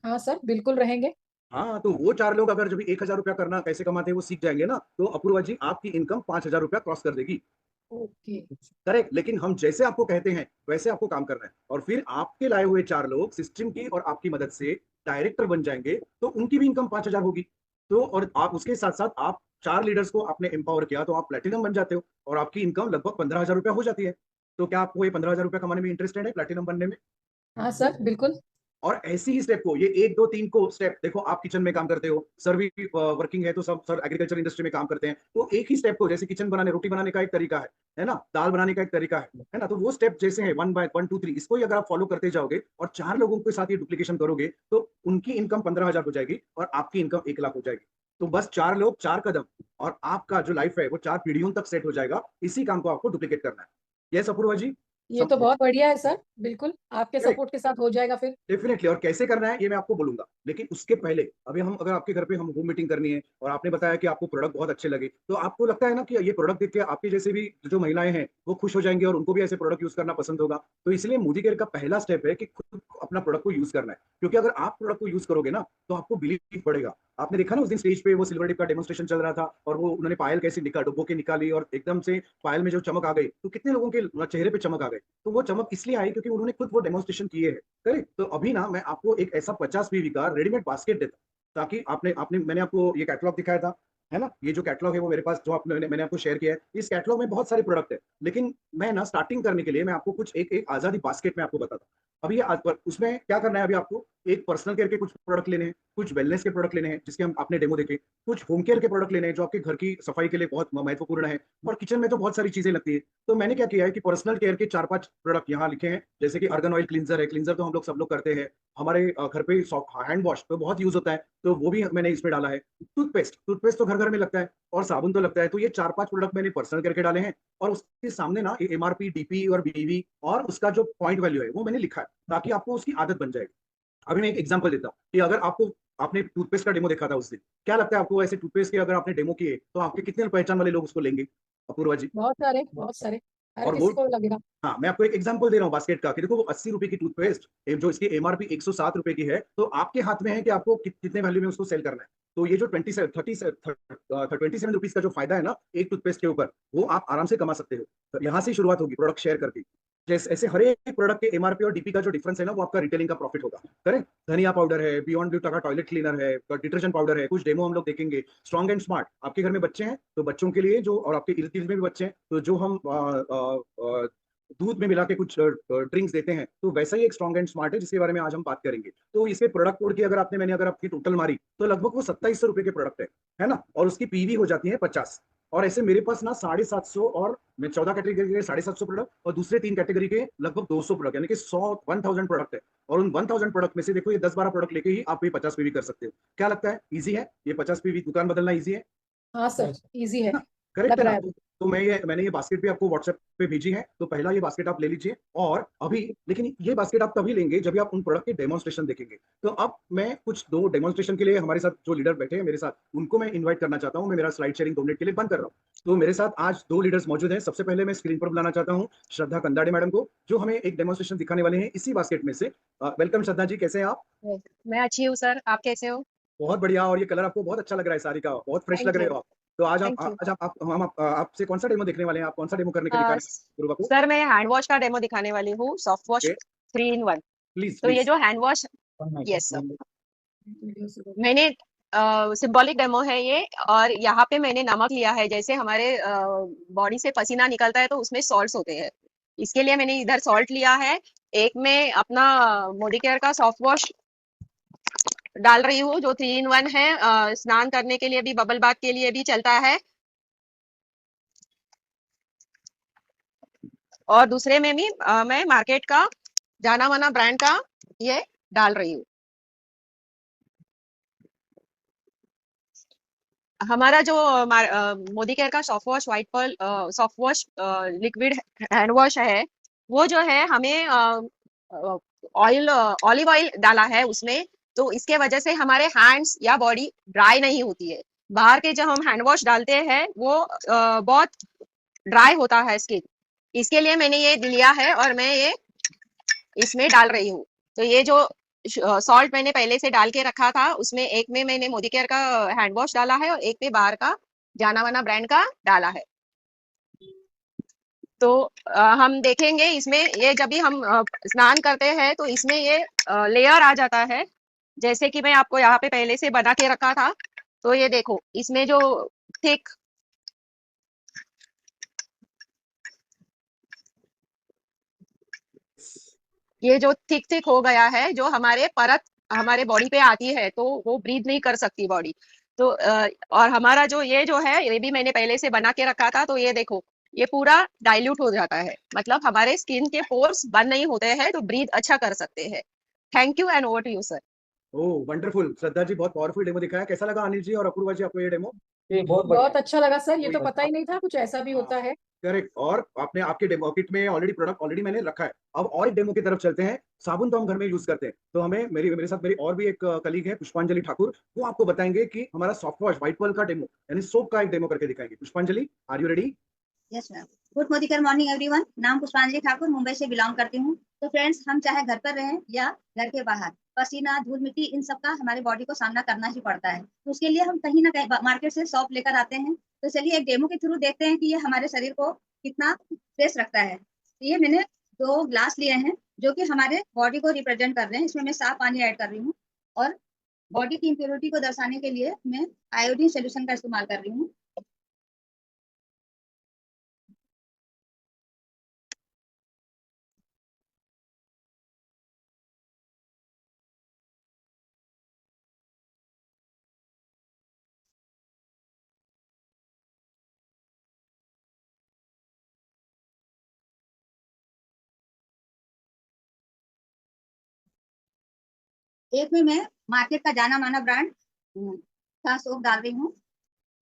S3: हाँ सर, बिल्कुल रहेंगे।
S2: हाँ, तो वो 4 लोग अगर जब 1000 रुपया करना कैसे कमाते हैं वो सीख जाएंगे ना, तो अपूर्वा जी, आपकी इनकम 5000 रुपया क्रॉस कर देगी।
S3: ओके।
S2: करेक्ट। लेकिन हम जैसे आपको कहते हैं वैसे आपको काम करना है, और फिर आपके लाए हुए 4 लोग सिस्टम की और आपकी मदद से डायरेक्टर बन जाएंगे, तो उनकी भी इनकम 5000 होगी। तो और आप उसके साथ साथ, आप 4 लीडर्स को आपने एम्पावर किया, तो आप प्लेटिनम बन जाते हो, और आपकी इनकम लगभग 15000 रुपया हो जाती है। तो क्या आपको ये 15000 रुपया कमाने में इंटरेस्टेड है, प्लेटिनम बनने में?
S3: हाँ सर, बिल्कुल।
S2: और ऐसी ही स्टेप को, ये 1 2 3 को स्टेप देखो, आप किचन में काम करते हो, सर भी वर्किंग है, तो सब सर एग्रीकल्चर इंडस्ट्री में काम करते हैं, तो एक ही स्टेप को, जैसे किचन बनाने, रोटी बनाने का एक तरीका है ना, दाल बनाने का एक तरीका है ना, तो वो स्टेप जैसे है 1 बाय 1 2 3, इसको ही अगर आप फॉलो करते जाओगे और 4 लोगों के साथ ये डुप्लीकेशन करोगे, तो उनकी इनकम 15000 हो जाएगी और आपकी इनकम 1 लाख हो जाएगी। तो बस 4 लोग, 4 कदम, और आपका जो लाइफ है वो 4 पीढ़ियों तक सेट हो जाएगा। इसी काम को आपको डुप्लीकेट करना है। यस अपूर्वा जी,
S3: ये तो
S2: समझे?
S3: बहुत बढ़िया है सर, बिल्कुल आपके सपोर्ट के साथ हो जाएगा फिर।
S2: डेफिनेटली। और कैसे करना है ये मैं आपको बोलूंगा, लेकिन उसके पहले अभी हम, अगर आपके घर पे हम होम मीटिंग करनी है, और आपने बताया कि आपको प्रोडक्ट बहुत अच्छे लगे, तो आपको लगता है ना कि ये प्रोडक्ट देख के आपके जैसे भी जो महिलाएं हैं वो खुश हो जाएंगी और उनको भी ऐसे प्रोडक्ट यूज करना पसंद होगा। तो इसलिए मोदी केयर का पहला स्टेप है कि खुद अपना प्रोडक्ट को यूज करना है, क्योंकि अगर आप प्रोडक्ट को यूज करोगे ना, तो आपको बिलीव बढ़ेगा। आपने देखा ना उस दिन स्टेज पे वो सिल्वर डिप का डेमोन्स्ट्रेशन चल रहा था, और वो उन्होंने पायल कैसे डुबो के निकाली, और एकदम से पायल में जो चमक आ गई, तो कितने लोगों के चेहरे पे चमक आ गई। तो वो चमक इसलिए आई क्योंकि उन्होंने खुद वो डेमोन्स्ट्रेशन किए है। करेक्ट। तो अभी ना मैं आपको एक ऐसा 50 पीवी का रेडीमेड बास्केट देता, ताकि आपने आपने मैंने आपको ये कैटलॉग दिखाया था, है ना, ये जो कैटलॉग है वो मेरे पास, जो आपने मैंने आपको शेयर किया है, इस कैटलॉग में बहुत सारे प्रोडक्ट है, लेकिन मैं ना स्टार्टिंग करने के लिए मैं आपको कुछ एक एक आजादी बास्केट में आपको बताता हूँ। अभी उसमें क्या करना है, अभी आपको एक पर्सनल केयर के कुछ प्रोडक्ट लेने हैं, कुछ वेलनेस के प्रोडक्ट लेने हैं जिसके हम आपने डेमो देखे, कुछ होम केयर के प्रोडक्ट लेने हैं जो आपके घर की सफाई के लिए बहुत महत्वपूर्ण है, और किचन में तो बहुत सारी चीजें लगती है। तो मैंने क्या किया है कि पर्सनल केयर के 4-5 प्रोडक्ट यहाँ लिखे हैं, जैसे कि अर्गन ऑयल क्लींजर है, क्लींजर तो हम लोग सब लोग करते हैं, हमारे घर पे हैंड वॉश तो बहुत यूज होता है, तो वो भी मैंने इसमें डाला है। टूथपेस्ट, टूथपेस्ट तो घर घर में लगता है, और साबुन तो लगता है, तो ये 4-5 प्रोडक्ट मैंने पर्सनल करके डाले हैं, और उसके सामने ना MRP, DP और BV और उसका जो पॉइंट वैल्यू है वो मैंने लिखा है, ताकि आपको उसकी आदत बन जाएगी। अभी मैं एक एग्जांपल देता हूँ कि अगर आपको, आपने टूथपेस्ट का डेमो देखा था उस दिन, क्या लगता है आपको ऐसे टूथपेस्ट के अगर आपने डेमो किए, तो आपके कितने पहचान वाले लोग उसको लेंगे अपूर्वा जी?
S3: बहुत सारे, बहुत सारे, हर
S2: और वो,
S3: किसी को लगेगा।
S2: हाँ, मैं आपको एक एग्जांपल दे रहा हूँ बास्केट का, कि देखो वो 80 रुपए की टूथपेस्ट, जो इसकी MRP 107 रुपए की है, तो आपके हाथ में है कि आपको कितने वैल्यू में उसको सेल करना है। तो ये जो 27 रुपीज का जो फायदा है ना एक टूथपेस्ट के ऊपर, वो आप आराम से कमा सकते हो। तो यहाँ से शुरुआत होगी प्रोडक्ट शेयर करके। जैसे ऐसे हर एक प्रोडक्ट के MRP और DP का जो डिफरेंस है ना, वो आपका रिटेलिंग का प्रॉफिट होगा। करेक्ट। धनिया पाउडर है, बियॉन्ड ब्लू का टॉयलेट क्लीनर है, डिटर्जेंट पाउडर है, कुछ डेमो हम लोग देखेंगे। स्ट्रॉन्ग एंड स्मार्ट, आपके घर में बच्चे हैं तो बच्चों के लिए जो, और आपके इर्द गिर्द में भी बच्चे हैं, तो जो हम दूध में मिला के कुछ ड्रिंक्स देते हैं, तो वैसा ही एक स्ट्रॉन्ग एंड स्मार्ट है जिसके बारे में आज हम बात करेंगे। तो इसके प्रोडक्ट कोड की मैंने अगर आपकी टोटल मारी तो लगभग वो 2700 रुपए के प्रोडक्ट है ना, और उसकी पीवी हो जाती है 50। और ऐसे मेरे पास ना 750 और मैं 14 कैटेगरी के 750 प्रोडक्ट और दूसरे 3 कैटेगरी के लगभग 200 प्रोडक्ट, यानी कि 1000 प्रोडक्ट है। और उन 1000 प्रोडक्ट में से देखो ये 10-12 प्रोडक्ट लेके ही आप ये 50 पीवी कर सकते हो। क्या लगता है, इजी है ये 50 पीवी दुकान बदलना? इजी है
S3: हाँ सर, इजी है,
S2: ना? करेक्ट
S3: लग
S2: है ना?
S3: रहा है।
S2: तो मैंने ये बास्केट भी आपको व्हाट्सएप पे भेजी है, तो पहला ये बास्केट आप ले लीजिए। और अभी लेकिन ये बास्केट आप तभी लेंगे जब आप उन प्रोडक्ट के डेमोन्स्ट्रेशन देखेंगे। तो अब मैं कुछ दो डेमोन्स्ट्रेशन के लिए हमारे साथ जो लीडर बैठे हैं मेरे साथ, उनको मैं इन्वाइट करना चाहता हूँ। मैं मेरा स्लाइड शेयरिंग 2 मिनट के लिए बंद कर रहा हूँ। तो मेरे साथ आज 2 लीडर्स मौजूद हैं। सबसे पहले मैं स्क्रीन पर बुलाना चाहता हूँ श्रद्धा कंदाड़े मैडम को, जो हमें एक डेमोन्स्ट्रेशन दिखाने वाले हैं इसी बास्केट में से। वेलकम श्रद्धा जी, कैसे हैं आप?
S5: मैं अच्छी हूँ सर, आप कैसे हो?
S2: बहुत बढ़िया। और ये कलर आपको बहुत अच्छा लग रहा है साड़ी का, बहुत फ्रेश लग
S5: थैंक
S2: रहे
S5: यू।
S2: हो आप। तो आज
S5: थैंक यू।
S2: हम आपसे कौन सा डेमो देखने वाले हैं? आप कौन सा डेमो करने के दिखा रहे हैं गुरुवा को?
S5: सर मैं हैंड वॉश का डेमो दिखाने वाली हूँ, soft wash
S2: okay,
S5: 3 in 1।
S2: Please
S5: तो ये
S2: प्लीज।
S5: जो हैंड वॉश, यस सर, मैंने सिंबॉलिक डेमो है ये। और यहाँ पे मैंने नमक लिया है, जैसे हमारे बॉडी से पसीना निकलता है तो उसमें सॉल्ट्स होते हैं, इसके लिए मैंने इधर सॉल्ट लिया है। एक में अपना मोदी केयर का सॉफ्ट वॉश डाल रही हूँ जो 3 in 1 है, स्नान करने के लिए भी, बबल बाथ के लिए भी चलता है। और दूसरे में भी मैं मार्केट का जाना माना ब्रांड का ये डाल रही हूँ। हमारा जो मोदी केयर का soft wash white Perl soft wash liquid hand wash है, वो जो है हमें ऑयल ऑलिव ऑयल डाला है उसमें, तो इसके वजह से हमारे हैंड्स या बॉडी ड्राई नहीं होती है। बाहर के जब हम हैंड वॉश डालते हैं वो बहुत ड्राई होता है स्किन, इसके लिए मैंने ये लिया है और मैं ये इसमें डाल रही हूँ। तो ये जो सॉल्ट मैंने पहले से डाल के रखा था, उसमें एक में मैंने मोदी केयर का हैंड वॉश डाला है और एक में बाहर का जाना माना ब्रांड का डाला है। तो हम देखेंगे इसमें, ये जब भी हम स्नान करते हैं तो इसमें ये लेयर आ जाता है, जैसे कि मैं आपको यहाँ पे पहले से बना के रखा था। तो ये देखो इसमें जो थिक ये जो थिक थिक हो गया है, जो हमारे परत हमारे बॉडी पे आती है तो वो ब्रीथ नहीं कर सकती बॉडी। तो और हमारा जो है ये भी मैंने पहले से बना के रखा था। तो ये देखो ये पूरा डाइल्यूट हो जाता है, मतलब हमारे स्किन के पोर्स बंद नहीं होते हैं, तो ब्रीथ अच्छा कर सकते हैं। Thank you and over to you sir.
S2: Oh wonderful Shraddha ji, बहुत पावरफुल डेमो दिखाया। कैसा लगा अनिल जी और अपूर्वा जी आपको ये डेमो?
S4: ये बहुत
S3: बहुत
S4: बढ़िया।
S3: अच्छा लगा सर, ये तो
S2: कोई-
S3: पता ही नहीं था कुछ ऐसा भी होता है।
S2: करेक्ट। और आपने आपके डेमो किट में ऑलरेडी प्रोडक्ट ऑलरेडी मैंने रखा है। अब और एक डेमो की तरफ चलते हैं। साबुन तो हम घर में यूज करते हैं, तो हमें मेरे साथ मेरी और भी एक कलीग है पुष्पांजलि ठाकुर, वो आपको बताएंगे कि हमारा सॉफ्ट वॉश व्हाइट पर्ल का डेमो यानी सोप का एक डेमो करके दिखाएंगे। Pushpanjali, are you ready?
S6: Yes ma'am. Good मोदीकर मॉर्निंग एवरीवन। नाम पुष्पांजलि ठाकुर, मुंबई से बिलोंग करती हूँ। तो फ्रेंड्स, हम चाहे घर पर रहें या घर के बाहर, पसीना, धूल मिट्टी, इन सब का हमारे बॉडी को सामना करना ही पड़ता है। तो उसके लिए हम कहीं ना कहीं मार्केट से सॉप लेकर आते हैं। तो चलिए एक डेमो के थ्रू देखते हैं कि ये हमारे शरीर को कितना फ्रेश रखता है। तो ये मैंने 2 ग्लास लिए हैं जो कि हमारे बॉडी को रिप्रेजेंट कर रहे हैं। इसमें मैं साफ पानी ऐड कर रही हूँ और बॉडी की इम्प्योरिटी को दर्शाने के लिए मैं आयोडीन सोल्यूशन का इस्तेमाल कर रही हूँ। एक में मैं मार्केट का जाना माना ब्रांड का सोप डाल रही हूँ,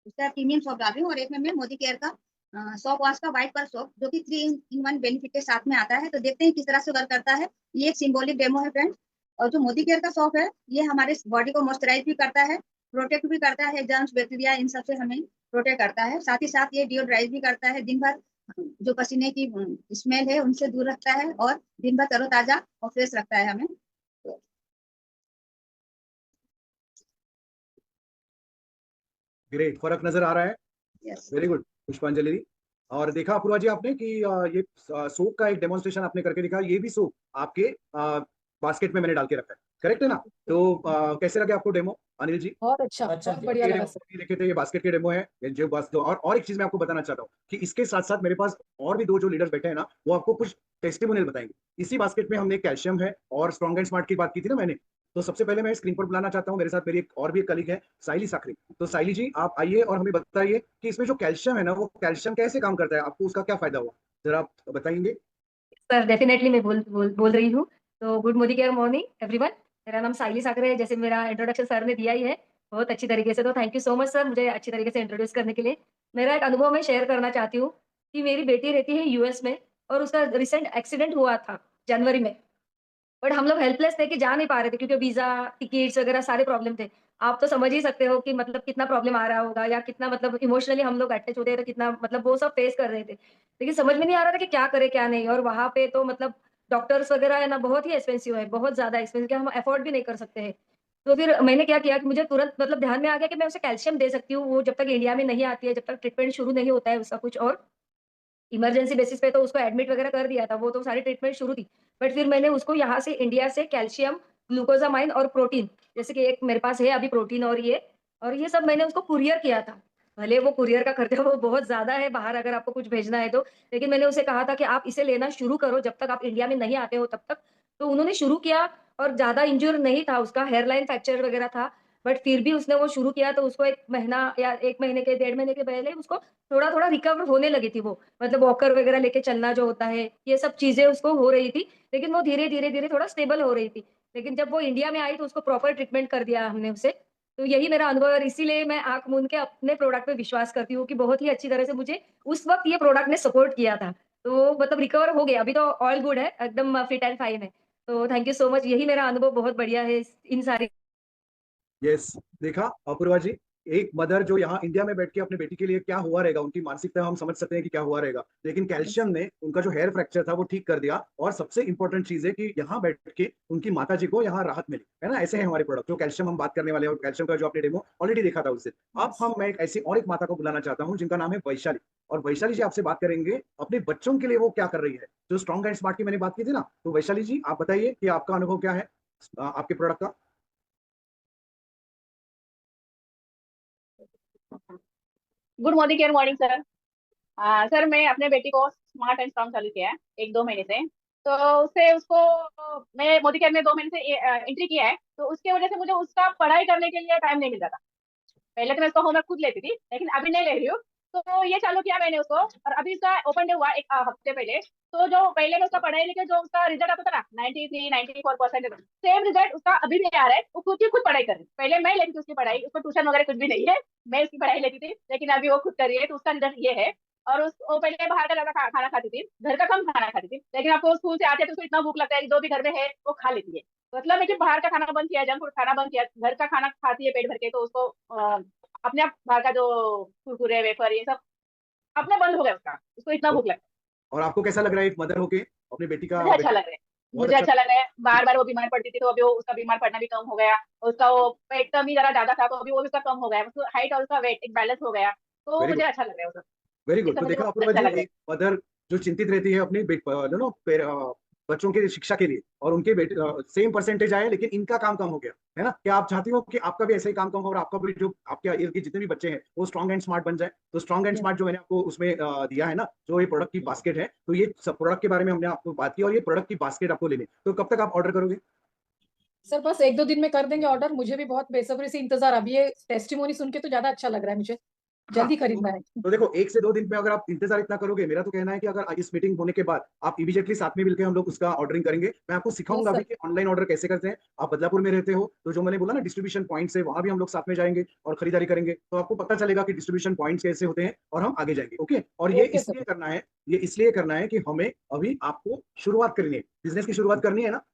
S6: उसका प्रीमियम सोप डाल रही हूँ। और एक में मैं मोदी केयर का सॉप वॉश का व्हाइट पर्ल सोप, जो कि 3 in 1 बेनिफिट के साथ में आता है। तो देखते हैं किस तरह से वर्क करता है। ये एक सिंबॉलिक डेमो है फ्रेंड्स। और जो मोदी केयर का सोप है, ये हमारे बॉडी को मॉइस्चराइज भी करता है, प्रोटेक्ट भी करता है, जर्म्स बैक्टीरिया इन सब से हमें प्रोटेक्ट करता है। साथ ही साथ ये डिओड्राइज भी करता है, दिन भर जो पसीने की स्मेल है उनसे दूर रखता है और दिन भर तरोताजा और फ्रेश रखता है हमें।
S2: ग्रेट, फर्क नजर आ रहा है।
S6: यस।
S2: वेरी गुड पुष्पांजलि जी। और देखा अपूर्वा जी आपने कि ये सोप का एक डेमोन्स्ट्रेशन आपने करके दिखा। ये भी सोप आपके बास्केट में मैंने डाल के रखा है। करेक्ट है ना? तो कैसे लगे आपको डेमो अनिल जी?
S3: बहुत अच्छा,
S4: अच्छा
S3: बहुत
S4: जी।
S3: बढ़िया
S2: ये
S3: लगा
S2: डेमो
S3: सर।
S2: नहीं देखे थे, ये बास्केट के डेमो है, ये जो बस दो। और एक चीज मैं आपको बताना चाहता हूँ कि इसके साथ साथ मेरे पास और भी दो जो लीडर्स बैठे हैं ना, वो आपको कुछ टेस्टिमोनियल बताएंगे। इसी बास्केट में हमने कैल्शियम है और स्ट्रॉन्ग एंड स्मार्ट की बात की थी ना मैंने। तो सबसे पहले मैं स्क्रीन पर बुलाना चाहता हूँ, मेरे साथ मेरी एक और भी एक कलीग है, साइली साखरी। तो साइली जी आप आइए और हमें बताइए कि इसमें जो कैल्शियम है ना, वो कैल्शियम कैसे काम करता है, आपको उसका क्या फायदा हुआ, जरा आप बताएंगे।
S7: सर डेफिनेटली मैं बोल रही हूँ। तो good Modi care morning everyone. मेरा नाम साइली साकरे है, जैसे मेरा इंट्रोडक्शन सर ने दिया ही है बहुत अच्छी तरीके से। तो thank you so much sir, मुझे अच्छी तरीके से इंट्रोड्यूस करने के लिए। मेरा एक अनुभव मैं शेयर करना चाहती हूँ कि मेरी बेटी रहती है यूएस में और उसका रिसेंट एक्सीडेंट हुआ था जनवरी में। बट हम लोग हेल्पलेस थे कि जा नहीं पा रहे थे क्योंकि वीजा टिकट्स वगैरह सारे प्रॉब्लम थे। आप तो समझ ही सकते हो कि मतलब कितना प्रॉब्लम आ रहा होगा या कितना मतलब इमोशनली हम लोग अटैच होते हैं, तो कितना मतलब वो सब फेस कर रहे थे। लेकिन समझ में नहीं आ रहा था कि क्या करे क्या नहीं। और वहां पे तो मतलब डॉक्टर्स वगैरह है ना बहुत ही एक्सपेंसिव है, बहुत ज्यादा एक्सपेंसिव, कि हम अफोर्ड भी नहीं कर सकते हैं। तो फिर मैंने क्या किया कि मुझे तुरंत मतलब ध्यान में आ गया कि मैं उसे कैल्शियम दे सकती हूँ, वो जब तक इंडिया में नहीं आती है, जब तक ट्रीटमेंट शुरू नहीं होता है उसका कुछ। और इमरजेंसी बेसिस पे तो उसको एडमिट वगैरह कर दिया था, वो तो सारी ट्रीटमेंट शुरू थी। बट फिर मैंने उसको यहाँ से इंडिया से कैल्शियम, ग्लूकोजामाइन और प्रोटीन, जैसे कि एक मेरे पास है अभी प्रोटीन और ये सब मैंने उसको कुरियर किया था। भले वो कुरियर का खर्चा वो बहुत ज्यादा है बाहर अगर आपको कुछ भेजना है तो, लेकिन मैंने उसे कहा था कि आप इसे लेना शुरू करो जब तक आप इंडिया में नहीं आते हो तब तक। तो उन्होंने शुरू किया और ज्यादा इंजूर नहीं था, उसका हेयरलाइन फ्रैक्चर वगैरह था। बट फिर भी उसने वो शुरू किया तो उसको 1 महीना या 1 महीने के 1.5 महीने के पहले उसको थोड़ा थोड़ा रिकवर होने लगी थी वो। मतलब वॉकर वगैरह लेके चलना जो होता है, ये सब चीजें उसको हो रही थी। लेकिन वो धीरे धीरे धीरे थोड़ा स्टेबल हो रही थी। लेकिन जब वो इंडिया में आई तो उसको प्रॉपर ट्रीटमेंट कर दिया हमने उसे। तो यही मेरा अनुभव है और इसीलिए मैं आंख मूंद के अपने प्रोडक्ट पे विश्वास करती हूँ कि बहुत ही अच्छी तरह से मुझे उस वक्त ये प्रोडक्ट ने सपोर्ट किया था। तो मतलब रिकवर हो गया, अभी तो ऑल गुड है, एकदम फिट एंड फाइन है। तो थैंक यू सो मच, यही मेरा अनुभव बहुत बढ़िया है इन सारी।
S2: यस, देखा अपूर्वा जी, एक मदर जो यहाँ इंडिया में बैठ के अपने बेटी के लिए क्या हुआ रहेगा, उनकी मानसिकता हम समझ सकते हैं कि क्या हुआ रहेगा। लेकिन कैल्शियम ने उनका जो हेयर फ्रैक्चर था वो ठीक कर दिया। और सबसे इंपॉर्टेंट चीज है कि यहाँ बैठ के उनकी माता जी को यहाँ राहत मिली है ना। ऐसे है हमारे प्रोडक्ट जो कैल्शियम हम बात करने वाले हैं, और कैल्शियम का जो आपने डेमो ऑलरेडी देखा था उससे। अब मैं ऐसी और एक माता को बुलाना चाहता हूँ जिनका नाम है वैशाली। और वैशाली जी आपसे बात करेंगे अपने बच्चों के लिए वो क्या कर रही है, जो स्ट्रॉन्ग एंड स्मार्ट की मैंने बात की थी ना। तो वैशाली जी आप बताइए कि आपका अनुभव क्या है आपके प्रोडक्ट का।
S8: Good morning care morning sir. Sir मैं अपने बेटी को स्मार्ट एंड स्ट्रॉन्ग चालू किया है 1-2 महीने से। तो उससे उसको मैं मोदी केयर में 2 महीने से एंट्री किया है, तो उसके वजह से मुझे उसका पढ़ाई करने के लिए टाइम नहीं मिलता था। पहले तो मैं उसका होमवर्क खुद लेती थी, लेकिन अभी नहीं ले रही हूँ। तो ये चालू किया मैंने उसको, और अभी उसका ओपन डे हुआ एक हफ्ते पहले। तो जो पहले में उसका पढ़ाई लेके जो उसका रिजल्ट आता था ना 93-94% सेम रिजल्ट उसका अभी भी आ रहा है। वो खुद पढ़ाई कर रही है। पहले मैं लेती थी उसकी पढ़ाई, उसको ट्यूशन वगैरह कुछ भी नहीं है, मैं उसकी पढ़ाई लेती थी, लेकिन अभी वो खुद कर रही है। तो उसका रिजल्ट ये है। और वो पहले बाहर का ज्यादा खाना खाती थी, घर का कम खाना खाती थी, लेकिन आपको स्कूल से आते हैं तो उसको इतना भूख लगता है कि जो भी घर में है वो खा लेती है। मतलब है कि बाहर का खाना बंद किया, जंक फूड खाना बंद किया, घर का खाना खाती है पेट भर के। तो उसको अपने आप बाहर का जो कुरकुरे वेफर ये सब अपने बंद हो गया उसका, उसको इतना भूख लगता
S2: और आपको कैसा लग रहा है एक मदर होके अपनी बेटी
S8: है।
S2: का
S8: मुझे अच्छा लग रहा है।
S2: बहुत
S8: मुझे
S2: अच्छा।
S8: अच्छा लग रहा है। बार बार वो बीमार पड़ती थी, तो अभी वो उसका बीमार पड़ना भी कम हो गया। उसका वो पेट कम ही जरा ज्यादा था, तो अभी वो भी उसका कम हो गया। उसका हाइट और उसका वेट एक बैलेंस हो गया। तो
S2: वेरी
S8: मुझे
S2: गुड,
S8: अच्छा लग रहा है वो सब।
S2: वेरी
S8: ये
S2: गुड।
S8: सब
S2: तो
S8: मुझे
S2: देखा
S8: बहुत
S2: अपूर्वा
S8: अच्छा
S2: जी,
S8: लग रहा है।
S2: एक मदर जो चिंतित रहती है अपनी बच्चों की शिक्षा के लिए, और उनके बेटे सेम परसेंटेज आए लेकिन इनका काम कम हो गया है ना। क्या आप चाहती हो कि आपका भी ऐसे ही काम कम हो और आपका भी जो आपके इर्द गिर्द जितने भी बच्चे हैं वो स्ट्रॉन्ग एंड स्मार्ट बन जाए। तो स्ट्रॉन्ग एंड
S3: Yes.
S2: स्मार्ट जो मैंने आपको उसमें दिया है ना, जो ये प्रोडक्ट की बास्केट है, तो ये सब प्रोडक्ट के बारे में हमने आपको बात की और ये प्रोडक्ट की बास्केट आपको लेनी। तो कब तक आप ऑर्डर करोगे?
S3: सर बस 1-2 दिन में कर देंगे ऑर्डर। मुझे भी बहुत बेसब्री से इंतजार, अभी ये टेस्टिमोनी सुन के तो ज्यादा अच्छा लग रहा है मुझे,
S2: हाँ,
S3: जल्दी खरीदना है।
S2: तो देखो 1 से 2 दिन में अगर आप इंतजार इतना करोगे, मेरा तो कहना है कि अगर इस मीटिंग होने के बाद आप इमीडिएटली साथ में मिलकर हम लोग उसका ऑर्डरिंग करेंगे। मैं आपको
S3: यस
S2: सिखाऊंगा भी
S3: सर।
S2: कि ऑनलाइन ऑर्डर कैसे करते हैं। आप बदलापुर में रहते हो तो जो मैंने बोला ना डिस्ट्रीब्यूशन पॉइंट है, वहां भी हम लोग साथ में जाएंगे और खरीदारी करेंगे, तो आपको पता चलेगा कि डिस्ट्रीब्यूशन पॉइंट्स कैसे होते हैं और हम आगे जाएंगे। ओके, और ये
S3: ओके सर।
S2: इसलिए करना है, ये इसलिए करना है कि हमें अभी आपको शुरुआत करनी है, बिजनेस की शुरुआत करनी है ना।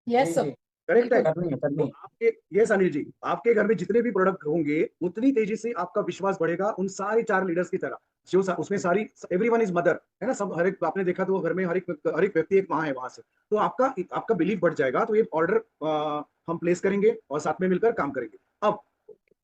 S3: यस
S4: जी
S3: सर।
S4: जी,
S2: करेक्ट है?
S3: बिल्कुल।
S4: करनी है
S2: तो
S4: करनी है।
S2: आपके, ये अनिल जी, आपके घर में जितने भी प्रोडक्ट होंगे उतनी तेजी से आपका विश्वास बढ़ेगा उन सारे 4 लीडर्स की तरह, जो उसमें सारी एवरीवन इज मदर है ना। सब हर एक आपने देखा तो वो घर में हर एक व्यक्ति एक माँ है वहां से। तो आपका आपका बिलीफ बढ़ जाएगा। तो ये ऑर्डर हम प्लेस करेंगे और साथ में मिलकर काम करेंगे। अब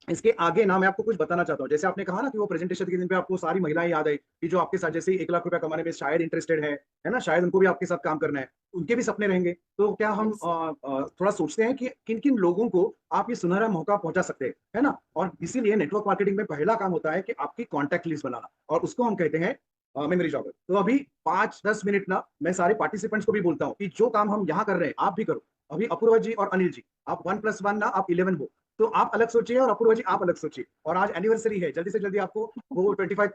S2: इसके आगे ना मैं आपको कुछ बताना चाहता हूँ। जैसे आपने कहा ना कि वो प्रेजेंटेशन के दिन पे आपको सारी महिलाएं याद आई कि जो आपके साथ जैसे 1 लाख रुपया कमाने में शायद इंटरेस्टेड है ना, शायद उनको भी आपके साथ काम करना है, उनके भी सपने रहेंगे। तो क्या हम थोड़ा सोचते हैं कि किन किन लोगों को आप ये सुनहरा मौका पहुंचा सकते हैं, है ना। और इसीलिए नेटवर्क मार्केटिंग में पहला काम होता है कि आपकी कॉन्टैक्ट लिस्ट बनाना, और उसको हम कहते हैं मेमोरी जॉगर। तो अभी 5-10 मिनट ना मैं सारे पार्टिसिपेंट्स को भी बोलता हूँ कि जो काम हम यहाँ कर रहे हैं आप भी करो। अभी अपूर्वा जी और अनिल जी, आप 1+1 ना आप 11 हो, तो आप अलग सोचिए और अपूर्वा जी आप अलग सोचिए। और आज एनिवर्सरी है, जल्दी से जल्दी आपको वो 25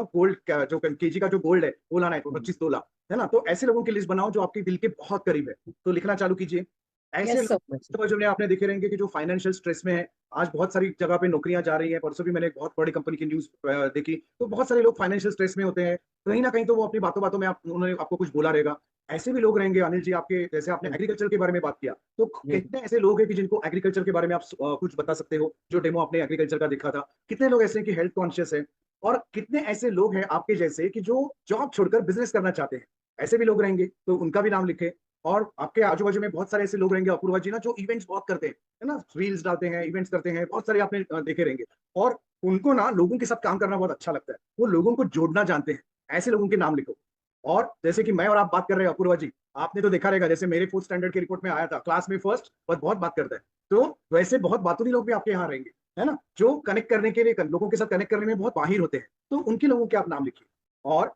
S2: गोल्ड जो केजी का जो गोल्ड है वो लाना है, 25 तोला, है ना। तो ऐसे लोगों की लिस्ट बनाओ जो आपके दिल के बहुत करीब है, तो लिखना चालू कीजिए। ऐसे
S3: यस सर।
S2: लोग जो आपने देखे रहेंगे कि जो फाइनेंशियल स्ट्रेस में है, आज बहुत सारी जगह पे नौकरियां जा रही हैं। परसों भी मैंने एक बहुत बड़ी कंपनी की न्यूज देखी, तो बहुत सारे लोग फाइनेंशियल स्ट्रेस में होते हैं, कहीं ना कहीं तो वो अपनी बातों बातों में उन्होंने आपको कुछ बोला रहेगा। ऐसे भी लोग रहेंगे अनिल जी आपके, जैसे आपने एग्रीकल्चर के बारे में बात किया, तो कितने ऐसे लोग हैं कि जिनको एग्रीकल्चर के बारे में आप कुछ बता सकते हो, जो डेमो आपने एग्रीकल्चर का देखा था। कितने लोग ऐसे हैं कि हेल्थ कॉन्शियस है, और कितने ऐसे लोग हैं आपके जैसे कि जो जॉब छोड़कर बिजनेस करना चाहते हैं। ऐसे भी लोग रहेंगे, तो उनका भी नाम लिखे। और आपके आजू बाजू में बहुत सारे ऐसे लोग रहेंगे अपूर्वा जी ना, जो इवेंट्स बहुत करते हैं, है ना, रील्स डालते हैं, इवेंट्स करते हैं, बहुत सारे आपने देखे रहेंगे। और उनको ना लोगों के साथ काम करना बहुत अच्छा लगता है, वो लोगों को जोड़ना जानते हैं। ऐसे लोगों के नाम लिखो। और जैसे कि मैं और आप बात कर रहे हैं अपूर्वा जी, आपने तो देखा रहेगा, जैसे मेरे 4th स्टैंडर्ड की रिपोर्ट में आया था, क्लास में फर्स्ट, और बहुत बात करता है। तो वैसे बहुत बातूनी लोग भी आपके यहाँ रहेंगे, है ना, जो कनेक्ट करने के लिए, लोगों के साथ कनेक्ट करने में बहुत माहिर होते हैं। तो उनके लोगों के आप नाम लिखिए। और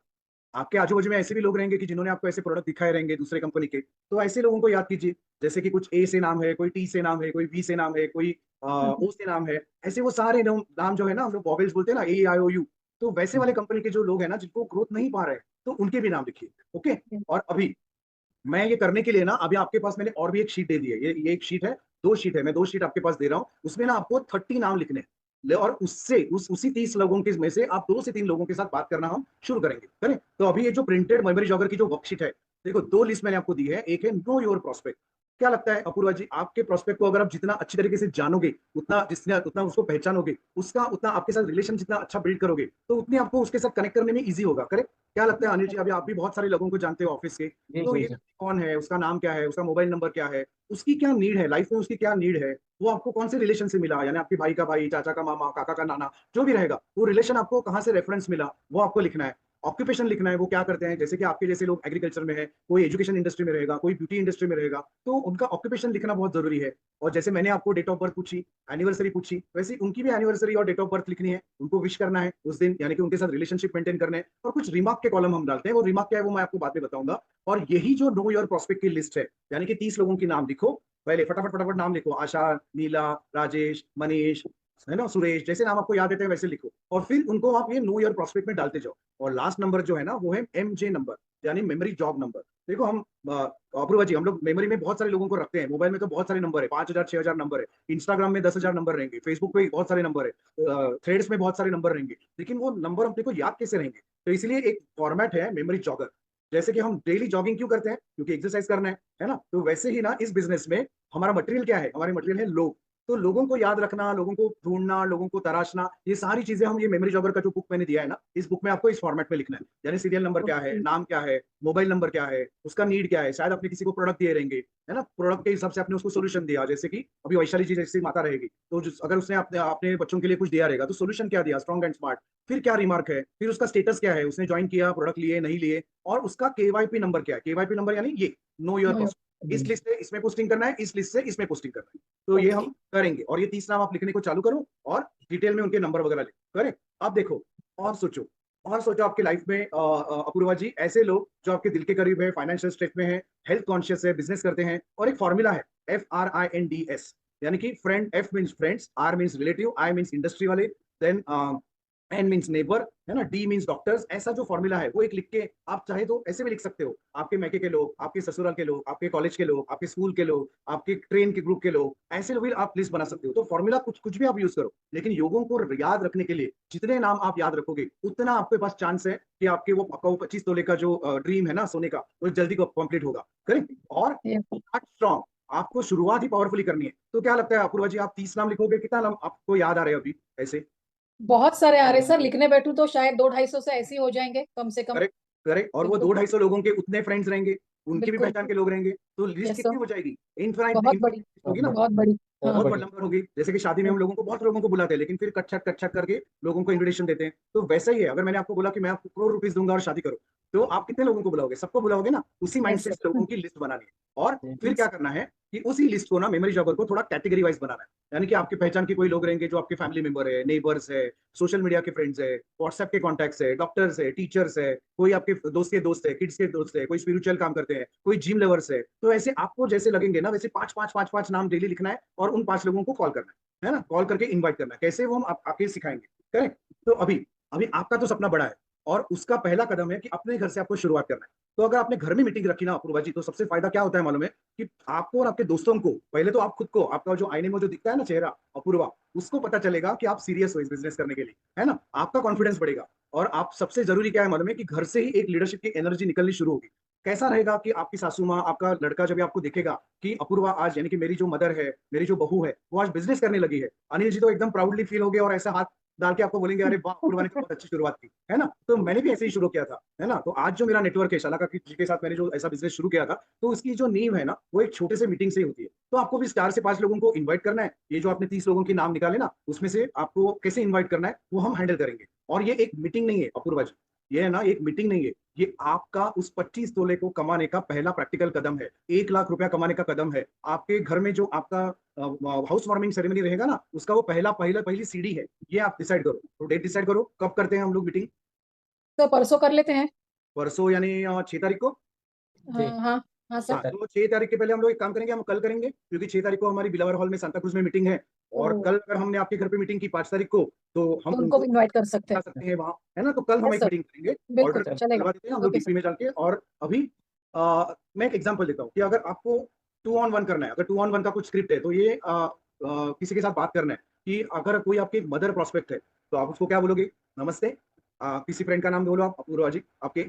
S2: आपके आजू बाजू में ऐसे भी लोग रहेंगे कि जिन्होंने आपको ऐसे प्रोडक्ट दिखाए रहेंगे दूसरे कंपनी के, तो ऐसे लोगों को याद कीजिए। जैसे कि कुछ ए से नाम है, कोई टी से नाम है, कोई वी से नाम है, कोई ओ से नाम है। ऐसे वो सारे नाम जो है ना, हम लोग वॉवेल्स बोलते हैं ना, AIOU। तो वैसे वाले कंपनी के जो लोग हैं ना, जिनको ग्रोथ नहीं पा रहे, तो उनके भी नाम लिखिए। ओके। और अभी मैं ये करने के लिए ना, अभी आपके पास मैंने और भी एक शीट दे दी है। ये एक शीट है, 2 शीट है, मैं 2 शीट आपके पास दे रहा हूँ। उसमें ना आपको 30 नाम लिखने हैं। और उससे उसी 30 लोगों के में से आप 2 से 3 लोगों के साथ बात करना हम शुरू करेंगे। करें। तो अभी ये जो प्रिंटेड मेमोरी जॉगर की जो वर्कशीट है, देखो 2 लिस्ट मैंने आपको दी है। एक है नो योर प्रोस्पेक्ट। क्या लगता है अपूर्वा जी, आपके प्रोस्पेक्ट को अगर आप जितना अच्छी तरीके से जानोगे, उतना उसको पहचानोगे, उसका उतना आपके साथ रिलेशन जितना अच्छा बिल्ड करोगे, तो उतनी आपको उसके साथ कनेक्ट करने में ईजी होगा। करेक्ट। क्या लगता है अनिल जी, अभी आप भी बहुत सारे लोगों को जानते हो ऑफिस के, तो ये कौन है, उसका नाम क्या है, उसका मोबाइल नंबर क्या है, उसकी क्या नीड है लाइफ में, उसकी क्या नीड है, वो आपको कौन से रिलेशन से मिला, यानी आपके भाई का भाई, चाचा का मामा, काका का नाना, जो भी रहेगा, वो रिलेशन आपको कहाँ से रेफरेंस मिला, वो आपको लिखना है। ऑक्यूपेशन लिखना है, वो क्या करते हैं। जैसे कि आपके जैसे लोग एग्रीकल्चर में है, कोई एजुकेशन इंडस्ट्री में रहेगा, कोई ब्यूटी इंडस्ट्री में रहेगा, तो उनका ऑक्यूपेशन लिखना बहुत जरूरी है। और जैसे मैंने आपको डेट ऑफ बर्थ पूछी, एनिवर्सरी पूछी, वैसे उनकी भी एनिवर्सरी और डेट ऑफ बर्थ लिखनी है, उनको विश करना है उस दिन, यानी कि उनके साथ रिलेशनशिप मेंटेन करना है। और कुछ रिमार्क के कॉलम हम डालते हैं, वो रिमार्क क्या है वो मैं आपको बाद में बताऊंगा। और यही जो नो योर प्रोस्पेक्ट की लिस्ट है, यानी कि 30 लोगों की नाम लिखो। पहले फटाफट फटाफट नाम लिखो, आशा, नीला, राजेश, मनीष, है ना, सुरेश, जैसे नाम आपको याद रहते हैं वैसे लिखो। और फिर उनको आप ये नो ईयर प्रोस्पेक्ट में डालते जाओ। और लास्ट नंबर जो है ना, वो है MJ नंबर, यानी मेमोरी जॉब नंबर। देखो हम अपूर्वा जी, हम लोग मेमोरी में बहुत सारे लोगों को रखते हैं। मोबाइल में तो बहुत सारे नंबर है, 5000 6000 नंबर है। इंस्टाग्राम में 10,000 नंबर रहेंगे, फेसबुक पे बहुत सारे नंबर है, थ्रेड्स में बहुत सारे नंबर रहेंगे। लेकिन वो नंबर अपने को याद कैसे रहेंगे, तो इसलिए एक फॉर्मेट है मेमोरी जॉगर। जैसे कि हम डेली जॉगिंग क्यों करते हैं, क्योंकि एक्सरसाइज करना है ना। तो वैसे ही ना इस बिजनेस में हमारा मटेरियल क्या है, हमारे मटेरियल है लोग। तो लोगों को याद रखना, लोगों को ढूंढना, लोगों को तराशना, ये सारी चीजें हम ये मेमोरी जॉगर का जो बुक मैंने दिया है ना, इस बुक में आपको इस फॉर्मेट में लिखना है। यानी सीरियल नंबर क्या है, नाम क्या है, मोबाइल नंबर क्या है, उसका नीड क्या है, शायद आपने किसी को प्रोडक्ट दिए रहेंगे, है ना, प्रोडक्ट के हिसाब से आपने उसको सोल्यूशन दिया। जैसे कि अभी वैशाली जी जैसी माता रहेगी, तो अगर उसने अपने बच्चों के लिए कुछ दिया रहेगा, तो सोल्यूशन क्या दिया, स्ट्रॉन्ग एंड स्मार्ट। फिर क्या रिमार्क है, फिर उसका स्टेटस क्या है, उसने ज्वाइन किया, प्रोडक्ट लिए नहीं लिए, और उसका KYP नंबर क्या है। KYP नंबर यानी ये नो योर, इस लिस्ट से इसमें पोस्टिंग करना है, इस लिस्ट से इसमें पोस्टिंग करना है। तो ये हम करेंगे। और ये 30 नाम आप लिखने को चालू करो, और डिटेल में उनके नंबर वगैरह लिखो। करें। अब देखो और सोचो, आपकी लाइफ में अपूर्वा जी, ऐसे लोग जो आपके दिल के करीब है, फाइनेंशियल स्टेट में है, हेल्थ कॉन्शियस है, बिजनेस करते हैं। और एक फॉर्मूला है FRINDS, यानी कि friend, F means friends, R means relative, I means industry वाले, देन N मीन्स नेबर, है ना, D मीन्स डॉक्टर्स। ऐसा जो फॉर्मूला है वो एक लिख के आप चाहे तो ऐसे भी लिख सकते हो। आपके मैके के लोग, आपके ससुराल के लोग, आपके कॉलेज के लोग, आपके स्कूल के लोग, आपके ट्रेन के ग्रुप के लोग, ऐसे लोग भी आप लिस्ट बना सकते हो। तो फॉर्मूला कुछ भी आप यूज करो, लेकिन लोगों को याद रखने के लिए जितने नाम आप याद रखोगे, उतना आपके पास चांस है कि आपके वो 25 तोले का जो ड्रीम है ना सोने का, वो जल्दी कंप्लीट होगा। करेक्ट। और स्ट्रॉन्ग, आपको शुरुआत ही पावरफुली करनी है। तो क्या लगता है अपूर्वा जी, आप 30 नाम लिखोगे, कितना नाम आपको याद आ रहे हैं अभी ऐसे?
S3: बहुत सारे आ रहे सर, लिखने बैठूं तो शायद 200-250 से ऐसे ही हो जाएंगे कम से कम।
S2: Correct correct. और वो 200-250 लोगों के उतने फ्रेंड्स रहेंगे, उनकी भी
S3: बिल्कुल।
S2: पहचान के लोग रहेंगे, तो लिस्ट
S3: यस
S2: कितनी
S3: सर,
S2: हो जाएगी, इनफाइनाइट
S3: बहुत बड़ी,
S2: होगी ना।
S3: बहुत बड़ी। हाँ,
S2: बहुत
S4: बढ़िया।
S2: बड़ा नंबर होगी। जैसे कि शादी में हम लोगों को बहुत लोगों को बुलाते हैं, लेकिन फिर कट छट करके लोगों को इनविटेशन देते हैं। तो वैसा ही है, अगर मैंने आपको बोला कि मैं आपको करोड़ रुपीस दूंगा और शादी करो, तो आप कितने लोगों को बुलाओगे? सबको बुलाओगे ना। उसी माइंडसेट
S3: सर।
S2: से लोगों की लिस्ट बनानी है, और
S4: जी।
S2: फिर क्या करना है कि उसी लिस्ट को ना, मेमोरी जॉगर को थोड़ा कैटेगरी वाइज बनाना है। यानी कि आपकी पहचान के कोई लोग रहेंगे जो आपके फैमिली मेंबर है, नेबर्स है, सोशल मीडिया के फ्रेंड्स है, व्हाट्सएप के कॉन्टैक्ट्स है, डॉक्टर्स है, टीचर्स है, कोई आपके दोस्त है, किड्स के दोस्त है, कोई स्पिरिचुअल काम करते हैं, कोई जिम लवर्स है। तो ऐसे आपको जैसे लगेंगे ना, वैसे पांच पांच पांच पांच नाम डेली लिखना है और उन 5 लोगों को कॉल करना है ना, कॉल करके इनवाइट करना है। कैसे, वो हम आके सिखाएंगे। करेक्ट। तो अभी अभी आपका तो सपना बड़ा है, और उसका पहला कदम है कि अपने घर से आपको शुरुआत करना है। तो अगर आपने घर में मीटिंग रखी ना अपूर्वा जी, तो सबसे फायदा क्या होता है मालूम है? कि आपको और आपके दोस्तों को, पहले तो आप खुद को, आपका जो आईने में जो दिखता है ना चेहरा अपूर्वा, उसको पता चलेगा कि आप सीरियस हो इस बिजनेस करने के लिए, है ना। आपका कॉन्फिडेंस बढ़ेगा। और आप सबसे जरूरी क्या है मालूम है? कि घर से ही एक लीडरशिप की एनर्जी निकलनी शुरू होगी। कैसा रहेगा कि आपकी सासू माँ, आपका लड़का जब आपको देखेगा कि अपूर्वा आज, यानी कि मेरी जो मदर है, मेरी जो बहू है, वो आज बिजनेस करने लगी है, अनिल जी तो एकदम प्राउडली फील हो गए और ऐसा हाथ डाल के आपको बोलेंगे, अरे वाह, अपूर्वा ने तो बहुत अच्छी शुरुआत की, है ना। तो मैंने भी ऐसे ही शुरू किया था, है ना। तो आज जो मेरा नेटवर्क है शाला जी के साथ, मैंने जो ऐसा बिजनेस शुरू किया था, तो उसकी जो नींव है ना, वो एक छोटे से मीटिंग से ही होती है। तो आपको भी 4 से 5 लोगों को इन्वाइट करना है। ये जो आपने 30 लोगों के नाम निकाले ना, उसमें से आपको कैसे इन्वाइट करना है वो हम हैंडल करेंगे। और ये एक मीटिंग नहीं है अपूर्वा जी, ये है ना, एक मीटिंग नहीं है। ये आपका उस 25 तोले को कमाने का पहला प्रैक्टिकल कदम है। 1 लाख रुपया कमाने का कदम है। आपके घर में जो आपका हाउस वार्मिंग सेरेमनी रहेगा ना, उसका वो पहली सीढ़ी है। ये आप डिसाइड करो। तो डेट डिसाइड करो, कब करते हैं हम लोग मीटिंग?
S3: तो परसों कर लेते हैं।
S2: परसों यानी 6 तारीख को।
S4: जी।
S3: हाँ हाँ सर।
S2: हाँ, तो 6 तारीख के पहले हम लोग एक काम करेंगे, हम कल करेंगे, क्योंकि 6 तारीख को हमारी बिलावर हॉल में सांता क्रूज में मीटिंग है। और
S3: ओ,
S2: कल अगर हमने आपके घर पे मीटिंग की 5 तारीख को, तो हम
S3: तो उनको
S2: उनको
S3: भी इनवाइट कर सकते
S2: बुला
S3: हैं।
S2: सकते हैं वहाँ, है ना। तो कल हम
S3: यस
S2: एक
S3: सर,
S2: मीटिंग करेंगे, ऑर्डर
S3: बिल्कुल चलेगा।
S2: करवा देते हैं हम लोग
S3: ओके
S2: डीपी
S3: सर।
S2: में जाके। और अभी मैं एक एग्जांपल देता हूँ कि अगर आपको 2 on 1 करना है, अगर 2 on 1 का कुछ स्क्रिप्ट है, तो ये किसी के साथ बात करना है कि अगर कोई आपके मदर प्रोस्पेक्ट है, तो आप उसको क्या बोलोगे? नमस्ते। किसी फ्रेंड का नाम बोलो आप, अपूर्वा जी आपके।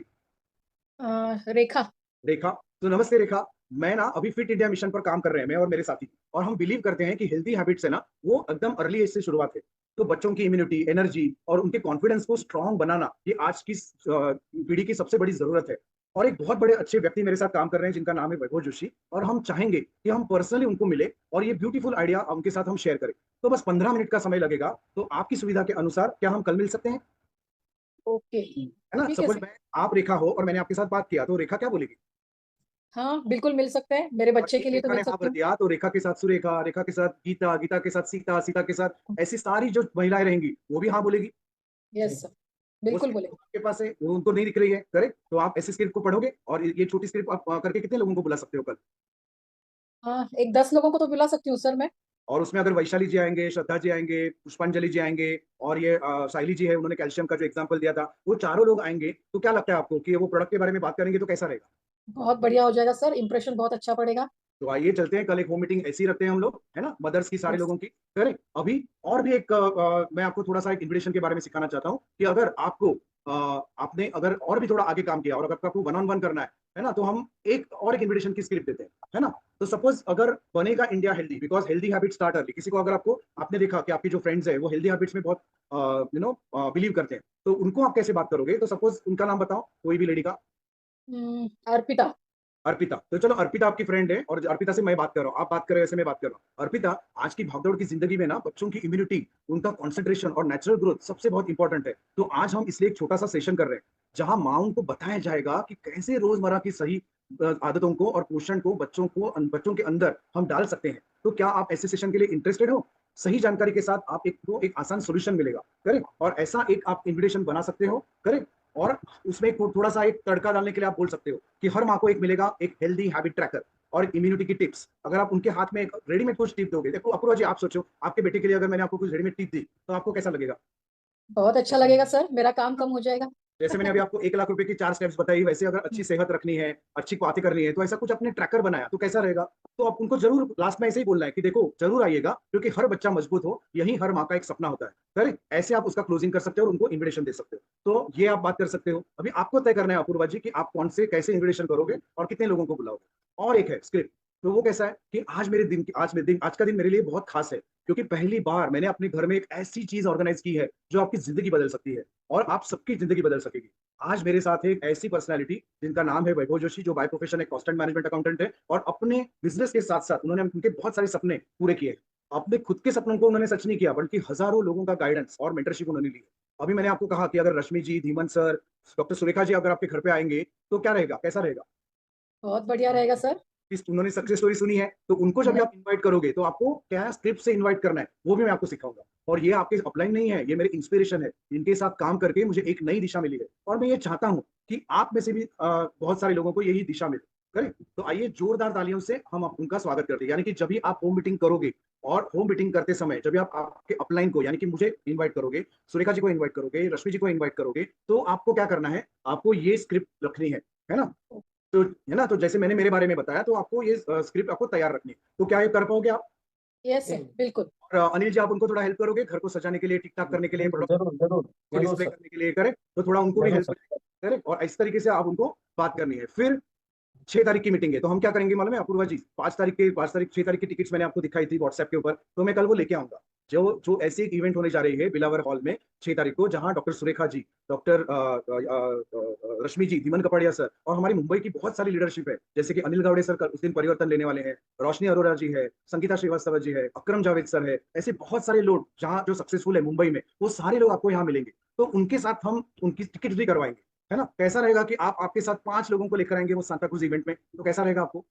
S3: रेखा।
S2: रेखा। तो नमस्ते रेखा। मैं ना अभी फिट इंडिया मिशन पर काम कर रहे हैं, मैं और मेरे साथी। और हम बिलीव करते हैं कि हेल्दी हैबिट्स है ना, वो एकदम अर्ली एज से शुरुआत है। तो बच्चों की इम्यूनिटी, एनर्जी और उनके कॉन्फिडेंस को स्ट्रांग बनाना, ये आज की पीढ़ी की सबसे बड़ी जरूरत है। और एक बहुत बड़े अच्छे व्यक्ति मेरे साथ काम कर रहे हैं, जिनका नाम है वैभव जोशी। और हम चाहेंगे कि हम पर्सनली उनको मिले और ये ब्यूटीफुल आइडिया उनके साथ हम शेयर करें। तो बस 15 मिनट का समय लगेगा। तो आपकी सुविधा के अनुसार क्या हम कल मिल सकते हैं?
S3: ओके,
S2: है ना।
S3: ठीक है
S2: सपोज
S3: सर।
S2: मैं, आप रेखा हो और मैंने आपके साथ बात किया, तो रेखा क्या बोलेगी?
S3: हाँ बिल्कुल मिल सकते हैं, मेरे
S2: और
S3: बच्चे
S2: एक
S3: के लिए तो
S2: रेखा ने
S3: मिल
S2: हाँ
S3: सकती
S2: भर
S3: हूँ।
S2: दिया, तो रेखा के साथ सुरेखा, रेखा के साथ गीता, गीता के साथ सीता, सीता के साथ ऐसी सारी जो महिलाएं रहेंगी, वो भी हाँ बोलेगी।
S3: यस सर,
S2: वो
S3: बिल्कुल
S2: स्क्रिप्ट
S3: बोले।
S2: तो आपके पास है, वो उनको नहीं दिख रही है, करेक्ट। तो आप ऐसी स्क्रिप्ट को पढ़ोगे, और ये छोटी स्क्रिप्ट आप करके कितने लोगों को बुला सकते हो कल?
S3: हाँ, एक 10 लोगों को तो बुला सकती हूँ सर मैं।
S2: और उसमें अगर वैशाली जी आएंगे, श्रद्धा जी आएंगे, पुष्पांजलि जी आएंगे, और ये साइली जी है, उन्होंने कैल्शियम का जो एग्जाम्पल दिया था, वो चारों लोग आएंगे, तो क्या लगता है आपको कि वो प्रोडक्ट के बारे में बात करेंगे तो कैसा रहेगा?
S3: बहुत बढ़िया हो जाएगा सर, इंप्रेशन बहुत अच्छा पड़ेगा।
S2: तो आइए चलते हैं, कल एक होम मीटिंग ऐसी रखते हैं हम लोग, है ना, मदर्स की, सारे
S3: यस।
S2: लोगों की। करेक्ट। अभी और भी एक मैं आपको थोड़ा सा एक इन्विटेशन के बारे में सिखाना चाहता हूँ कि अगर आपको आपने अगर और भी थोड़ा आगे काम किया, और अगर आपको 1 on 1 करना है ना, तो हम एक इन्विटेशन की स्क्रिप्ट देते हैं, है ना। तो सपोज अगर बनेगा India healthy, because healthy habit start early. किसी को अगर आपको, आपने देखा कि आपकी जो फ्रेंड्स है वो हेल्दी हैबिट्स में बहुत बिलीव करते हैं, तो उनको आप कैसे बात करोगे? तो सपोज उनका नाम बताओ, कोई भी लेडी का।
S3: अर्पिता।
S2: अर्पिता। तो चलो, अर्पिता आपकी फ्रेंड है, और अर्पिता से मैं बात कर रहा हूँ, आप बात कर रहे हो, ऐसे मैं बात कर रहा हूँ। अर्पिता, आज की भागदौड़ की जिंदगी में ना, बच्चों की इम्यूनिटी, उनका कॉन्सेंट्रेशन और नेचुरल ग्रोथ सबसे बहुत इंपॉर्टेंट है। तो आज हम इसलिए एक छोटा सा सेशन कर रहे हैं, जहां माओं को बताया जाएगा कि कैसे रोजमर्रा की सही आदतों को और पोषण को बच्चों के अंदर हम डाल सकते हैं। तो क्या आप ऐसे सेशन के लिए इंटरेस्टेड हो? सही जानकारी के साथ आप एक आसान सोल्यूशन मिलेगा, करेक्ट। और ऐसा एक आप इन्विटेशन बना सकते हो, करेक्ट। और उसमें थोड़ा सा एक तड़का डालने के लिए आप बोल सकते हो कि हर माँ को एक मिलेगा एक हेल्दी हैबिट ट्रैकर और इम्यूनिटी की टिप्स। अगर आप उनके हाथ में एक रेडीमेड कुछ टिप दोगे, देखो अपूर्वा जी, आप सोचो, आपके बेटे के लिए अगर मैंने आपको कुछ रेडीमेड टिप दी, तो आपको कैसा लगेगा?
S3: बहुत अच्छा लगेगा सर, मेरा काम कम हो जाएगा।
S2: जैसे मैंने अभी आपको 1 लाख रुपए की 4 स्टेप्स बताई, वैसे अगर अच्छी सेहत रखनी है, अच्छी बातें करनी है, तो ऐसा कुछ अपने ट्रैकर बनाया तो कैसा रहेगा? तो आप उनको जरूर लास्ट में ऐसे ही बोलना है कि देखो जरूर आइएगा, क्योंकि हर बच्चा मजबूत हो, यही हर माँ का एक सपना होता है। करेक्ट। ऐसे आप उसका क्लोजिंग कर सकते हो और उनको इन्विटेशन दे सकते हो। तो ये आप बात कर सकते हो। अभी आपको तय करना है अपूर्वा जी कि आप कौन से कैसे इन्विटेशन करोगे और कितने लोगों को बुलाओगे। और एक है स्क्रिप्ट। तो वो कैसा है कि आज का दिन मेरे लिए बहुत खास है, क्योंकि पहली बार मैंने अपने घर में एक ऐसी चीज ऑर्गेनाइज की है जो आपकी जिंदगी बदल सकती है, और आप सबकी जिंदगी बदल सकेगी। आज मेरे साथ है एक ऐसी पर्सनालिटी जिनका नाम है वैभव जोशी, जो बाय प्रोफेशन एक कॉस्ट एंड मैनेजमेंट अकाउंटेंट है, और अपने बिजनेस के साथ साथ उन्होंने उनके बहुत सारे सपने पूरे किए। अपने खुद के सपनों को उन्होंने सच नहीं किया, बल्कि हजारों लोगों का गाइडेंस और मेंटरशिप उन्होंने ली। अभी मैंने आपको कहा कि अगर रश्मि जी, धीमन सर, डॉक्टर सुरेखा जी अगर आपके घर पे आएंगे तो क्या रहेगा, कैसा रहेगा?
S3: बहुत बढ़िया रहेगा सर।
S2: उन्होंने सक्सेस स्टोरी सुनी है, तो उनको जब भी आप इनवाइट करोगे तो आपको क्या स्क्रिप्ट से इनवाइट करना है वो भी मैं आपको सिखाऊंगा। और ये आपके अपलाइन नहीं है, ये मेरे इंस्पिरेशन है। इनके साथ काम करके मुझे एक नई दिशा मिली है और मैं ये चाहता हूँ कि आप में से भी बहुत सारे लोगों को यही दिशा मिले। करेक्ट? तो आइए जोरदार तालियों से हम उनका स्वागत करते हैं। यानी कि जब भी आप होम मीटिंग करोगे और होम मीटिंग करते समय जब भी आप आपके अपलाइन को यानी कि मुझे इनवाइट करोगे, सुरेखा जी को इनवाइट करोगे, रश्मि जी को इनवाइट करोगे, तो आपको क्या करना है, आपको ये स्क्रिप्ट रखनी है ना? तो है ना, तो जैसे मैंने मेरे बारे में बताया, तो आपको ये स्क्रिप्ट आपको तैयार रखनी है। तो क्या ये कर पाओगे आप?
S3: यस सर, बिल्कुल।
S2: और अनिल जी, आप उनको थोड़ा हेल्प करोगे घर को सजाने के लिए, ठीक ठाक करने के लिए, प्रोडक्ट
S9: जरूर जरूर
S2: को
S9: जरूर
S2: डिस्प्ले
S9: सर,
S2: करने के लिए करें, तो थोड़ा उनको भी
S9: जरूर
S2: हेल्प
S9: सर।
S2: करें। और इस तरीके से आप उनको बात करनी है। फिर 6 तारीख की मीटिंग है, तो हम क्या करेंगे मालूम है अपूर्वा जी? 6 तारीख की टिकट्स मैंने आपको दिखाई थी व्हाट्सएप के ऊपर, तो मैं कल वो लेके आऊंगा। जो जो ऐसी एक इवेंट होने जा रही है बिलावर हॉल में 6 तारीख को, जहां डॉक्टर सुरेखा जी, डॉक्टर रश्मि जी, धीमन कपाड़िया सर और हमारी मुंबई की बहुत सारी लीडरशिप है, जैसे कि अनिल गावड़े सर कल उस दिन परिवर्तन लेने वाले हैं, रोशनी अरोरा जी है, संगीता श्रीवास्तव जी है, अक्रम जावेद सर है, ऐसे बहुत सारे लोग जहाँ जो सक्सेसफुल है मुंबई में, वो सारे लोग आपको यहाँ मिलेंगे। तो उनके साथ हम उनकी टिकट भी करवाएंगे, है ना? कैसा रहेगा कि आप आपके साथ 5 लोगों को लेकर आएंगे वो सांता क्रूज इवेंट में, तो कैसा रहेगा आपको?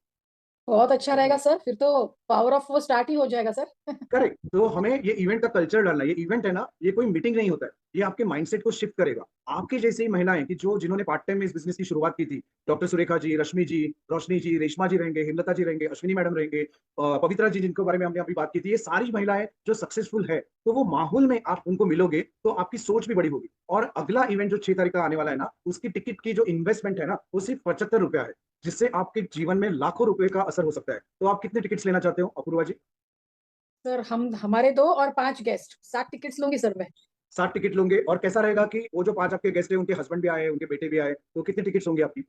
S3: बहुत अच्छा रहेगा सर, फिर तो पावर ऑफ वो स्टार्ट ही हो जाएगा सर।
S2: करेक्ट। तो हमें ये इवेंट का कल्चर डालना है। ये इवेंट है ना, ये कोई मीटिंग नहीं होता है, ये आपके माइंडसेट को शिफ्ट करेगा। आपकी जैसे ही महिलाएं कि जो जिन्होंने पार्ट टाइम में इस बिजनेस की शुरुआत की थी, डॉक्टर सुरेखा जी, रश्मि जी, रोशनी जी, रेशमा जी रहेंगे, हेमलता जी रहेंगे, अश्विनी मैडम रहेंगे, पवित्रा जी जिनके बारे में हमने अभी बात की थी, ये सारी महिलाएं जो सक्सेसफुल है, तो वो माहौल में आप उनको मिलोगे तो आपकी सोच भी बड़ी होगी। और अगला इवेंट जो 6 तारीख का आने वाला है ना, उसकी टिकट की जो इन्वेस्टमेंट है ना, वो सिर्फ 75 रुपया है, जिससे आपके जीवन में लाखों रुपए का असर हो सकता है। तो आप कितने टिकट्स लेना चाहते हो अपूर्वा जी?
S3: सर हम हमारे 2 और 5 गेस्ट 7 टिकट्स लूंगी सर मैं।
S2: 7 टिकट लोगे। और कैसा रहेगा कि वो जो 5 आपके गेस्ट है, उनके हस्बैंड भी आए, उनके बेटे भी आए, तो कितनी टिकट्स होंगी आपकी?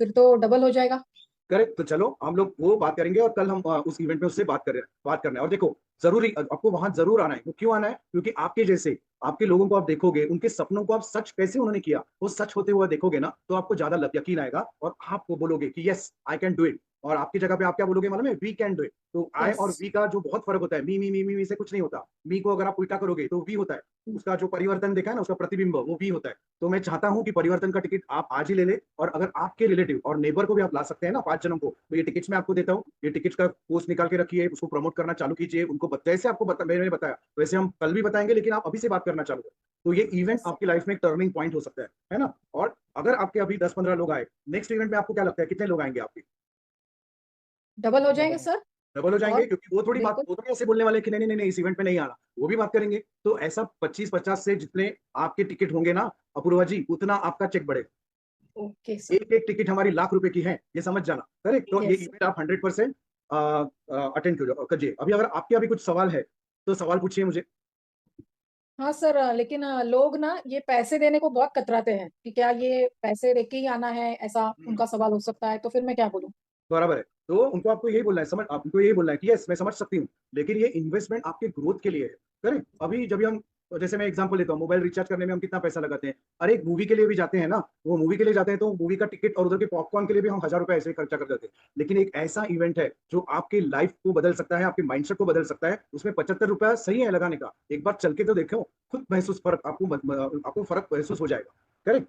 S3: फिर तो डबल हो जाएगा।
S2: करेक्ट। तो चलो हम लोग वो बात करेंगे और कल हम उस इवेंट में उससे बात करना है। और देखो, जरूरी आपको वहां जरूर आना है। वो क्यों आना है? क्योंकि आपके जैसे आपके लोगों को आप देखोगे, उनके सपनों को आप सच कैसे उन्होंने किया वो सच होते हुए देखोगे ना, तो आपको ज्यादा यकीन आएगा और आप वो बोलोगे कि yes I can do it. और आपकी जगह पे आप क्या बोलोगे मालूम है? We can do it. तो आई और वी का जो बहुत फर्क होता है, मी से कुछ नहीं होता। मी को अगर आप उल्टा करोगे तो वी होता है। उसका जो परिवर्तन देखा है ना, उसका प्रतिबिंब वो वी होता है। तो मैं चाहता हूं कि परिवर्तन का टिकट आप आज ही ले ले। और अगर आपके रिलेटिव और नेबर को भी आप ला सकते हैं ना 5 जनों को, तो ये टिकट्स मैं आपको देता हूँ। ये टिकट्स का पोस्ट निकाल के रखिए, उसको प्रमोट करना चालू कीजिए। उनको जैसे आपको मैंने बताया वैसे हम कल भी बताएंगे, लेकिन आप अभी से बात करना चालू करें। तो ये इवेंट आपकी लाइफ में एक टर्निंग पॉइंट हो सकता है ना? और अगर आपके अभी 10-15 लोग आए, नेक्स्ट इवेंट में आपको क्या लगता है कितने लोग आएंगे आपके?
S3: डबल हो जाएंगे सर।
S2: डबल हो जाएंगे,
S3: और
S2: क्योंकि वो थोड़ी बात,
S3: बिल्कुल।
S2: वो तो ऐसे बोलने वाले कि नहीं नहीं नहीं इस इवेंट में नहीं आना, वो भी बात करेंगे। तो ऐसा 25-50 से जितने आपके टिकट होंगे ना अपूर्वा जी, उतना आपका चेक बढ़ेगा।
S3: Okay sir.
S2: एक एक टिकट हमारी लाख रुपए की है, ये समझ जाना। करेक्ट। तो ये
S3: यस।
S2: इवेंट आप 100% अटेंड करिए। अभी अगर आपके अभी कुछ सवाल है तो सवाल पूछिए मुझे।
S3: हाँ सर, लेकिन लोग ना ये पैसे देने को बहुत कतराते हैं कि क्या ये पैसे दे के ही आना है, ऐसा उनका सवाल हो सकता है, तो फिर मैं क्या बोलूँ?
S2: बराबर है। तो उनको आपको यही बोलना है, आपको यही बोलना है कि यस मैं समझ सकती हूँ, लेकिन ये इन्वेस्टमेंट आपके ग्रोथ के लिए है। करेक्ट। अभी जब भी हम, जैसे मैं एग्जांपल लेता हूँ, मोबाइल रिचार्ज करने में हम कितना पैसा लगाते हैं। अरे एक मूवी के लिए भी जाते हैं ना, वो मूवी के लिए जाते हैं तो मूवी का टिकट और उधर के पॉपकॉर्न के लिए भी हम 1000 रुपए ऐसे ही खर्चा कर देते हैं। लेकिन एक ऐसा इवेंट है जो आपकी लाइफ को बदल सकता है, आपके माइंडसेट को बदल सकता है, उसमें 75 रुपया सही है लगाने का। एक बार चल के तो देखो, खुद महसूस फर्क आपको फर्क महसूस हो जाएगा। करेक्ट।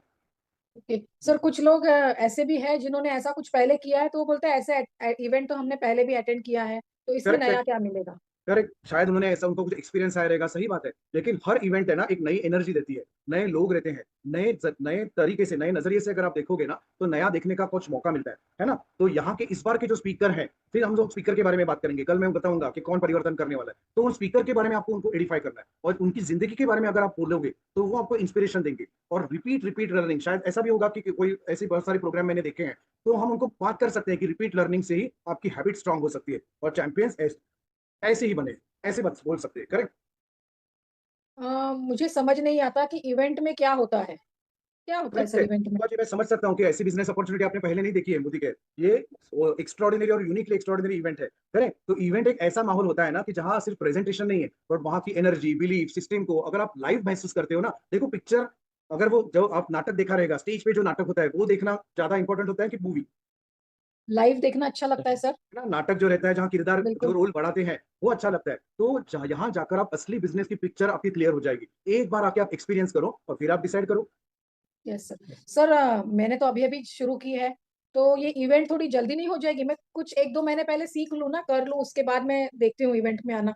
S3: ओके सर, कुछ लोग ऐसे भी है जिन्होंने ऐसा कुछ पहले किया है, तो वो बोलते हैं ऐसे इवेंट तो हमने पहले भी अटेंड किया है, तो इसमें नया
S2: करेक्ट।
S3: क्या मिलेगा?
S2: करेक्ट। शायद उन्होंने ऐसा, उनको कुछ एक्सपीरियंस आया रहेगा, सही बात है। लेकिन हर इवेंट है ना एक नई एनर्जी देती है, नए लोग रहते हैं, नए तरीके से, नए नजरिए से अगर आप देखोगे ना, तो नया देखने का कुछ मौका मिलता है ना? तो यहाँ के इस बार के जो स्पीकर हैं, फिर हम लोग स्पीकर के बारे में बात करेंगे। कल मैं बताऊंगा कि कौन परिवर्तन करने वाला है। तो उन स्पीकर के बारे में आपको उनको एडिफाई करना है, और उनकी जिंदगी के बारे में अगर आप बोलोगे तो वो आपको इंस्पिरेशन देंगे। और रिपीट रिपीट लर्निंग, शायद ऐसा भी होगा कि कोई ऐसे बहुत सारे प्रोग्राम मैंने देखे हैं, तो हम उनको बात कर सकते हैं कि रिपीट लर्निंग से ही आपकी हैबिट स्ट्रांग हो सकती है और चैंपियंस ऐसे ही बने, ऐसे बात बोल सकते हैं। करेक्ट।
S3: मुझे समझ नहीं आता कि इवेंट में क्या होता है, क्या होता है
S2: करेक्ट
S3: सर
S2: है।
S3: इवेंट में?
S2: जी, मैं समझ सकता हूँ कि ऐसी बिजनेस अपॉर्चुनिटी आपने पहले नहीं देखी है मोदी के। ये एक्स्ट्रॉर्डिनरी और यूनिकली एक्स्ट्रॉर्डिनरी इवेंट है। करेक्ट। तो इवेंट एक ऐसा माहौल होता है ना कि जहां सिर्फ प्रेजेंटेशन नहीं है, बट वहां की एनर्जी, बिलीफ सिस्टम को अगर आप लाइव महसूस करते हो ना, देखो पिक्चर, अगर वो जो आप नाटक देखा रहेगा, स्टेज पे जो नाटक होता है वो देखना ज्यादा इंपॉर्टेंट होता है कि मूवी?
S3: लाइव देखना अच्छा लगता है सर।
S2: ना नाटक जो रहता है जहाँ किरदार जो
S3: बिल्कुल।
S2: रोल बढ़ाते हैं वो अच्छा लगता है, तो यहाँ जाकर आप असली बिजनेस की पिक्चर आपकी क्लियर हो जाएगी। एक बार आके आप एक्सपीरियंस करो और फिर आप डिसाइड करो।
S3: Yes sir. सर मैंने तो अभी-अभी शुरू की है, तो ये इवेंट थोड़ी जल्दी नहीं हो जाएगी? मैं कुछ 1-2 महीने पहले सीख लूँ ना, कर लूँ, उसके बाद मैं देखती हूँ इवेंट में आना।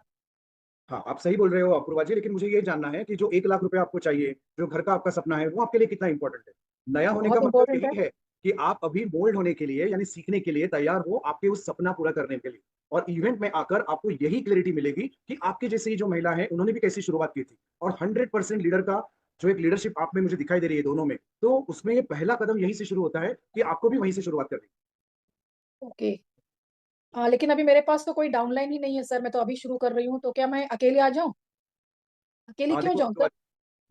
S2: हाँ, आप सही बोल रहे हो अपूर्वा जी, लेकिन मुझे ये जानना है कि जो 1 लाख रुपए आपको चाहिए, जो घर का आपका सपना है, वो आपके लिए कितना इंपॉर्टेंट है? नया होने का
S3: बहुत
S2: मतलब
S3: इम्पोर्टेंट है।
S2: यही है कि आप अभी मोल्ड होने के लिए यानी सीखने के लिए तैयार हो, आपके उस सपना पूरा करने के लिए। और इवेंट में आकर आपको यही क्लैरिटी मिलेगी कि आपके जैसी जो महिला है, उन्होंने भी कैसी शुरुआत की थी। और 100% लीडर का जो एक लीडरशिप आप में मुझे दिखाई दे रही है दोनों में, तो उसमें ये पहला कदम यहीं से शुरू होता है कि आपको भी वहीं से शुरुआत करनी है।
S3: ओके। लेकिन अभी मेरे पास तो कोई डाउनलाइन ही नहीं है सर, मैं तो अभी शुरू कर रही हूँ, तो क्या मैं अकेले आ जाऊँ? अकेली क्यों
S2: देखो
S3: जाऊँ
S2: अपूर्वा
S3: सर?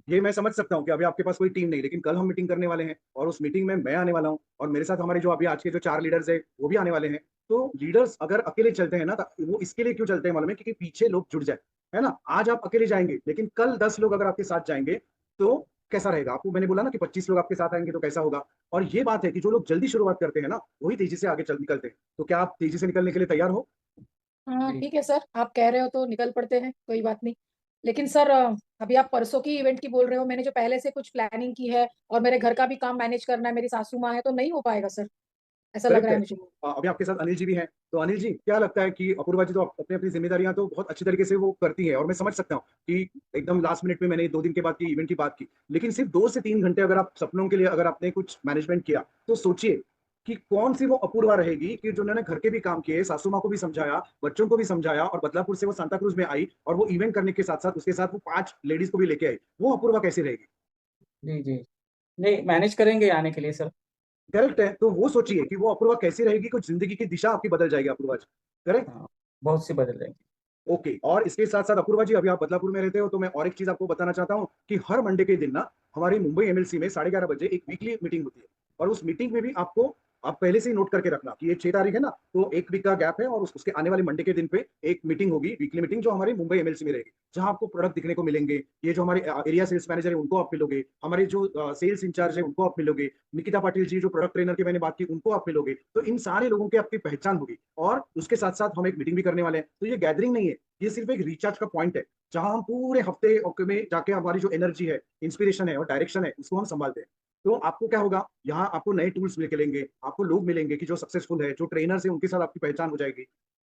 S2: जी, ये मैं समझ सकता हूँ कि अभी आपके पास कोई टीम नहीं, लेकिन कल हम मीटिंग करने वाले हैं और उस मीटिंग में मैं आने वाला हूँ और मेरे साथ हमारे जो अभी आज के जो 4 लीडर्स हैं, वो भी आने वाले हैं। तो लीडर्स अगर अकेले चलते हैं ना, तो वो इसके लिए क्यों चलते हैं मालूम है? क्योंकि पीछे लोग जुड़ जाए, है ना? आज आप अकेले जाएँगे, लेकिन कल 10 लोग अगर आपके साथ जाएँगे, तो कैसा रहेगा? आपको मैंने बोला ना कि 25 लोग आपके साथ आएँगे तो कैसा होगा? और ये बात है कि जो लोग जल्दी शुरुआत करते हैं ना, वही तेज़ी से आगे चल निकलते हैं। तो क्या आप तेज़ी से निकलने के लिए तैयार हो?
S3: हाँ,
S4: जी।
S3: ठीक है सर, आप कह रहे हो तो निकल पड़ते हैं, कोई बात नहीं। लेकिन सर अभी आप परसों की इवेंट की बोल रहे हो, मैंने जो पहले से कुछ प्लानिंग की है और मेरे घर का भी काम मैनेज करना है, मेरी सासू माँ है, तो नहीं हो पाएगा सर, ऐसा लग
S2: करेक्ट
S3: रहा
S2: है।
S3: है मुझे।
S2: तो अभी आपके साथ अनिल जी भी हैं। तो अनिल जी, क्या लगता है कि अपूर्वा जी तो अपनी अपनी ज़िम्मेदारियाँ तो बहुत अच्छी तरीके से वो करती हैं और मैं समझ सकता हूँ कि एकदम लास्ट मिनट में मैंने 2 दिन के बाद की इवेंट की बात की। लेकिन सिर्फ़ 2 से 3 घंटे अगर आप सपनों के लिए अगर आपने कुछ मैनेजमेंट किया, तो सोचिए कि कौन-सी वो अपूर्वा रहेगी कि जिन्होंने घर के भी काम किए, सासू माँ को भी समझाया, बच्चों को भी समझाया और बदलापुर से वो सांता क्रूज़ में आई और वो इवेंट करने के साथ-साथ उसके साथ वो 5 लेडीज़ को भी लेके आई। वो अपूर्वा कैसी रहेगी?
S4: जी, जी। नहीं, मैनेज करेंगे आने के लिए सर।
S2: करेक्ट है। तो वो सोचिए कि वो अपूर्वा कैसी रहेगी, कुछ ज़िंदगी की दिशा आपकी बदल जाएगी अपूर्वा जी। करेक्ट?
S4: हाँ, बहुत सी बदल जाएँगी।
S2: ओके। और इसके साथ-साथ अपूर्वा जी, अभी आप बदलापुर में रहते हो, तो मैं और एक चीज़ आपको बताना चाहता हूँ कि हर मंडे के दिन ना हमारी मुंबई एमएलसी में 11:30 बजे एक वीकली मीटिंग होती है और उस मीटिंग में भी आपको आप पहले से ही नोट करके रखना कि ये 6 तारीख है ना, तो 1 वीक का गैप है और उसके आने वाले मंडे के दिन पे एक मीटिंग होगी, वीकली मीटिंग, जो हमारी मुंबई एमएलसी में रहेगी, जहाँ आपको प्रोडक्ट दिखने को मिलेंगे। ये जो हमारे एरिया सेल्स मैनेजर है, उनको आप मिलोगे, हमारे जो सेल्स इंचार्ज है, उनको आप मिलोगे, निकिता पाटिल जी जो प्रोडक्ट ट्रेनर की मैंने बात की, उनको आप मिलोगे। तो इन सारे लोगों की आपकी पहचान होगी और उसके साथ-साथ हम एक मीटिंग भी करने वाले हैं। तो ये गैदरिंग नहीं है, ये सिर्फ एक रिचार्ज का पॉइंट है, जहाँ हम पूरे हफ्ते में जाके हमारी जो एनर्जी है, इंस्पिरेशन है और डायरेक्शन है, उसको हम संभालते हैं। तो आपको क्या होगा, यहाँ आपको नए टूल्स मिलेंगे, आपको लोग मिलेंगे कि जो सक्सेसफुल है, जो ट्रेनर्स हैं, उनके साथ आपकी पहचान हो जाएगी।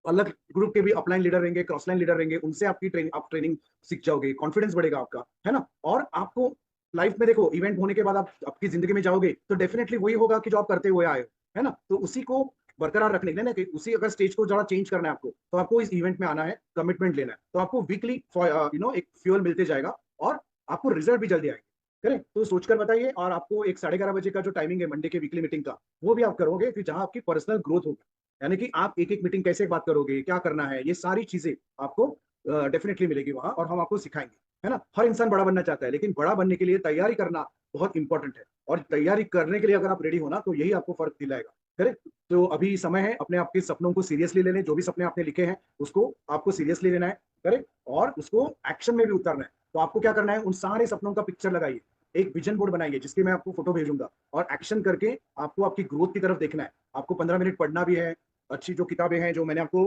S2: अलग ग्रुप के भी अपलाइन लीडर रहेंगे, क्रॉसलाइन लीडर रहेंगे, उनसे आपकी ट्रेनिंग सीख जाओगे, कॉन्फिडेंस बढ़ेगा आपका, है ना? और आपको लाइफ में देखो, इवेंट होने के बाद आप आपकी ज़िंदगी में जाओगे, तो डेफिनिटली वही होगा कि जो आप करते हुए आए हो, है ना? तो उसी को बरकरार रखने के लिए ना, कि उसी अगर स्टेज को ज़रा चेंज करना है आपको, तो आपको इस इवेंट में आना है, कमिटमेंट लेना है। तो आपको वीकली एक फ्यूल मिलते जाएगा और आपको रिजल्ट भी जल्दी आएँगे। करेक्ट? तो सोचकर बताइए। और आपको एक 11:30 बजे का जो टाइमिंग है मंडे के वीकली मीटिंग का, वो भी आप करोगे कि जहाँ आपकी पर्सनल ग्रोथ होगी। यानी कि आप एक-एक मीटिंग कैसे बात करोगे, क्या करना है, ये सारी चीज़ें आपको डेफ़िनिटली मिलेगी वहाँ और हम आपको सिखाएँगे, है ना? हर इंसान बड़ा बनना चाहता है, लेकिन बड़ा बनने के लिए तैयारी करना बहुत इम्पोर्टेंट है और तैयारी करने के लिए अगर आप रेडी हो ना, तो यही आपको फ़र्क दिलाएगा, करेक्ट? तो अभी समय है अपने आपके सपनों को सीरियसली ले लें, जो भी सपने आपने लिखे हैं, उसको आपको सीरियसली लेना है, करेक्ट? और उसको एक्शन में भी उतारना है। तो आपको क्या करना है, उन सारे सपनों का पिक्चर लगाइए, एक विज़न बोर्ड बनाइए, जिसकी मैं आपको फ़ोटो भेजूँगा और एक्शन करके आपको आपकी ग्रोथ की तरफ देखना है। आपको 15 मिनट पढ़ना भी है, अच्छी जो किताबें हैं, जो मैंने आपको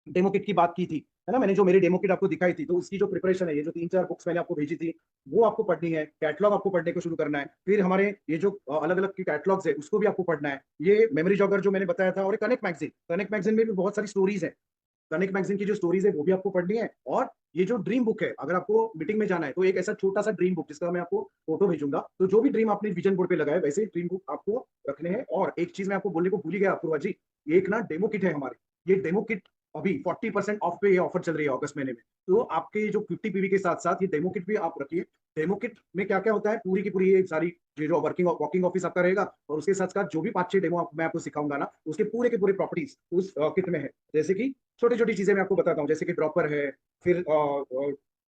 S2: डेमो किट की बात की थी, है ना? मैंने जो मेरी डेमो किट आपको दिखाई थी, तो उसकी जो प्रिपरेशन है, ये जो 3-4 बुक्स मैंने आपको भेजी थी, वो आपको पढ़नी है। कैटलॉग आपको पढ़ने को शुरू करना है। फिर हमारे ये जो अलग-अलग की कैटलॉग्स है, उसको भी आपको पढ़ना है। ये मेमोरी जॉगर जो मैंने बताया था और कनेक्ट मैगज़ीन में भी बहुत सारी स्टोरीज़ हैं। कनेक्ट मैगज़ीन की जो स्टोरीज़ है, वो भी आपको पढ़नी है। और ये जो ड्रीम बुक है, अगर आपको मीटिंग में जाना है, तो एक ऐसा छोटा-सा ड्रीम बुक, जिसका मैं आपको फ़ोटो भेजूँगा। तो जो भी ड्रीम आपने विज़न बोर्ड पे लगाया है, वैसे ही ड्रीम बुक आपको रखने हैं। और एक चीज़ मैं आपको बोलने को भूल ही गया अपूर्वा जी, एक ना डेमो किट है हमारी। ये डेमो किट अभी 40% ऑफ पे ये ऑफर चल रही है अगस्त महीने में। तो आपके जो 50 पीवी के साथ-साथ ये डेमो किट भी आप रखिए। डेमो किट में क्या-क्या होता है, पूरी की पूरी ये सारी, ये जो वॉकिंग ऑफिस आपका रहेगा और उसके साथ-साथ जो भी 5-6 डेमो मैं आपको सिखाऊँगा ना, उसके पूरे के पूरे प्रॉपर्टीज़ उस किट में है। जैसे कि छोटी-छोटी चीज़ें मैं आपको बताता हूँ, जैसे कि ड्रॉपर है, फिर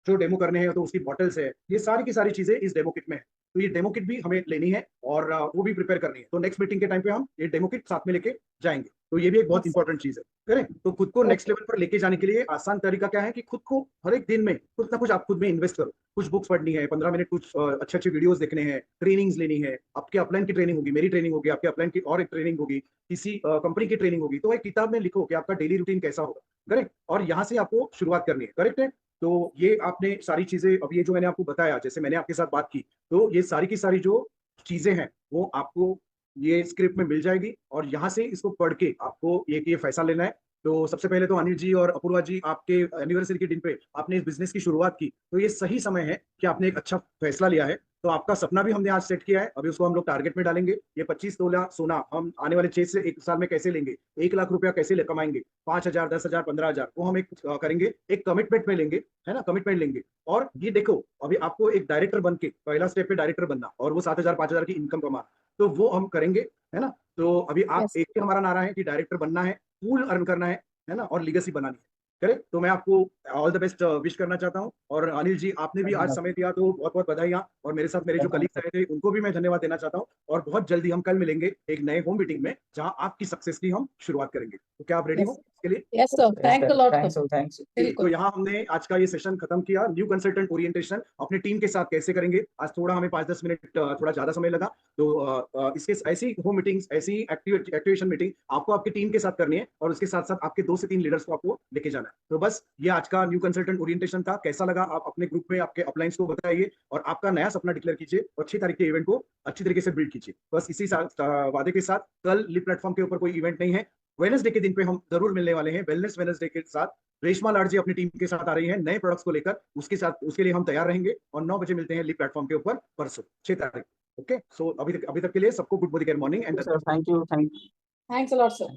S2: जो डेमो करने हैं तो उसकी बॉटल्स है, ये सारी की सारी चीज़ें इस डेमो किट में है। तो ये डेमो किट भी हमें लेनी है और वो भी प्रिपेयर करनी है। तो नेक्स्ट मीटिंग के टाइम पे हम ये डेमो किट साथ में लेके जाएँगे। तो ये भी एक बहुत
S3: Yes.
S2: इंपॉर्टेंट चीज है। करें तो खुद को नेक्स्ट लेवल पर लेके जाने के लिए आसान तरीका क्या है कि खुद को हर एक दिन में कुछ ना कुछ आप खुद में इन्वेस्ट करो। कुछ बुक्स पढ़नी है, 15 मिनट कुछ अच्छे अच्छे वीडियोस देखने हैं, ट्रेनिंग्स लेनी है, आपके अपलाइन की ट्रेनिंग होगी, मेरी ट्रेनिंग होगी, आपके अपलाइन की और एक ट्रेनिंग होगी, किसी कंपनी की ट्रेनिंग होगी। तो एक किताब में लिखो कि आपका डेली रूटीन कैसा होगा। करेक्ट, और यहाँ से आपको शुरुआत करनी है। करेक्ट है, तो ये आपने सारी चीजें, अब ये जो मैंने आपको बताया, जैसे मैंने आपके साथ बात की, तो ये सारी की सारी जो चीजें हैं वो आपको ये स्क्रिप्ट में मिल जाएगी, और यहाँ से इसको पढ़ के आपको ये फैसला लेना है। तो सबसे पहले तो अनिल जी और अपूर्वा जी, आपके एनिवर्सरी के दिन पे आपने इस बिजनेस की शुरुआत की, तो ये सही समय है कि आपने एक अच्छा फैसला लिया है। तो आपका सपना भी हमने आज सेट किया है, अभी उसको हम लोग टारगेट में डालेंगे। ये 25 तोला सोना हम आने वाले 6 से 1 साल में कैसे लेंगे, 1 लाख रुपया कैसे कमाएंगे, 5,000, 10,000, 15,000, वो हम एक करेंगे, एक कमिटमेंट में लेंगे, है ना, कमिटमेंट लेंगे। और ये देखो, अभी आपको एक डायरेक्टर बन के पहला स्टेप पे डायरेक्टर बनना, और वो 7,000, 5,000 की इनकम कमाना, तो वो हम करेंगे, है ना। तो अभी आप
S3: Yes.
S2: एक ही हमारा नारा है कि डायरेक्टर बनना है, फुल अर्न करना है ना, और लीगेसी बनानी है। करेक्ट, तो मैं आपको ऑल द बेस्ट विश करना चाहता हूँ। और अनिल जी, आपने भी आज समय दिया, तो बहुत बहुत बधाइयाँ। और मेरे साथ मेरे जो कलीग्स आए थे उनको भी मैं धन्यवाद देना चाहता हूँ। और बहुत जल्दी हम कल मिलेंगे एक नए होम मीटिंग में, जहाँ आपकी सक्सेस की हम शुरुआत करेंगे। तो क्या आप रेडी हो
S3: Yes.
S2: इसके लिए?
S3: Yes, sir. Thanks a lot,
S4: thanks
S3: sir.
S4: Thanks.
S2: तो
S3: बिल्कुल।
S2: यहाँ हमने आज का ये सेशन खत्म किया, न्यू कंसल्टेंट ओरिएंटेशन अपनी टीम के साथ कैसे करेंगे। आज थोड़ा हमें 5-10 मिनट थोड़ा ज्यादा समय लगा। तो इसके ऐसी होम मीटिंग्स, ऐसी एक्टिवेशन मीटिंग आपको आपकी टीम के साथ करनी है, और उसके साथ साथ आपके 2 से 3 लीडर्स को आपको लेके जाना है। तो बस ये आज का न्यू कंसल्टेंट ओरिएंटेशन था। कैसा लगा आप अपने ग्रुप में आपके अपलाइंस को बताइए, और आपका नया सपना डिक्लेयर कीजिए, और 6 तारीख के इवेंट को अच्छी तरीके से बिल्ड कीजिए। बस इसी वादे के साथ, कल लिप प्लेटफॉर्म के ऊपर कोई इवेंट नहीं है। वेडनेसडे के दिन पे हम जरूर मिलने वाले हैं, वेलनेस वेडनेसडे के साथ। रेशमा लाड जी अपनी टीम के साथ आ रही है नए प्रोडक्ट्स को लेकर, उसके लिए हम तैयार रहेंगे। और 9 बजे मिलते हैं लिप प्लेटफॉर्म के ऊपर परसों 6 तारीख। ओके, सो अभी तक के लिए सबको good Modi care morning and
S4: sir thank you.
S3: Thanks a lot, sir.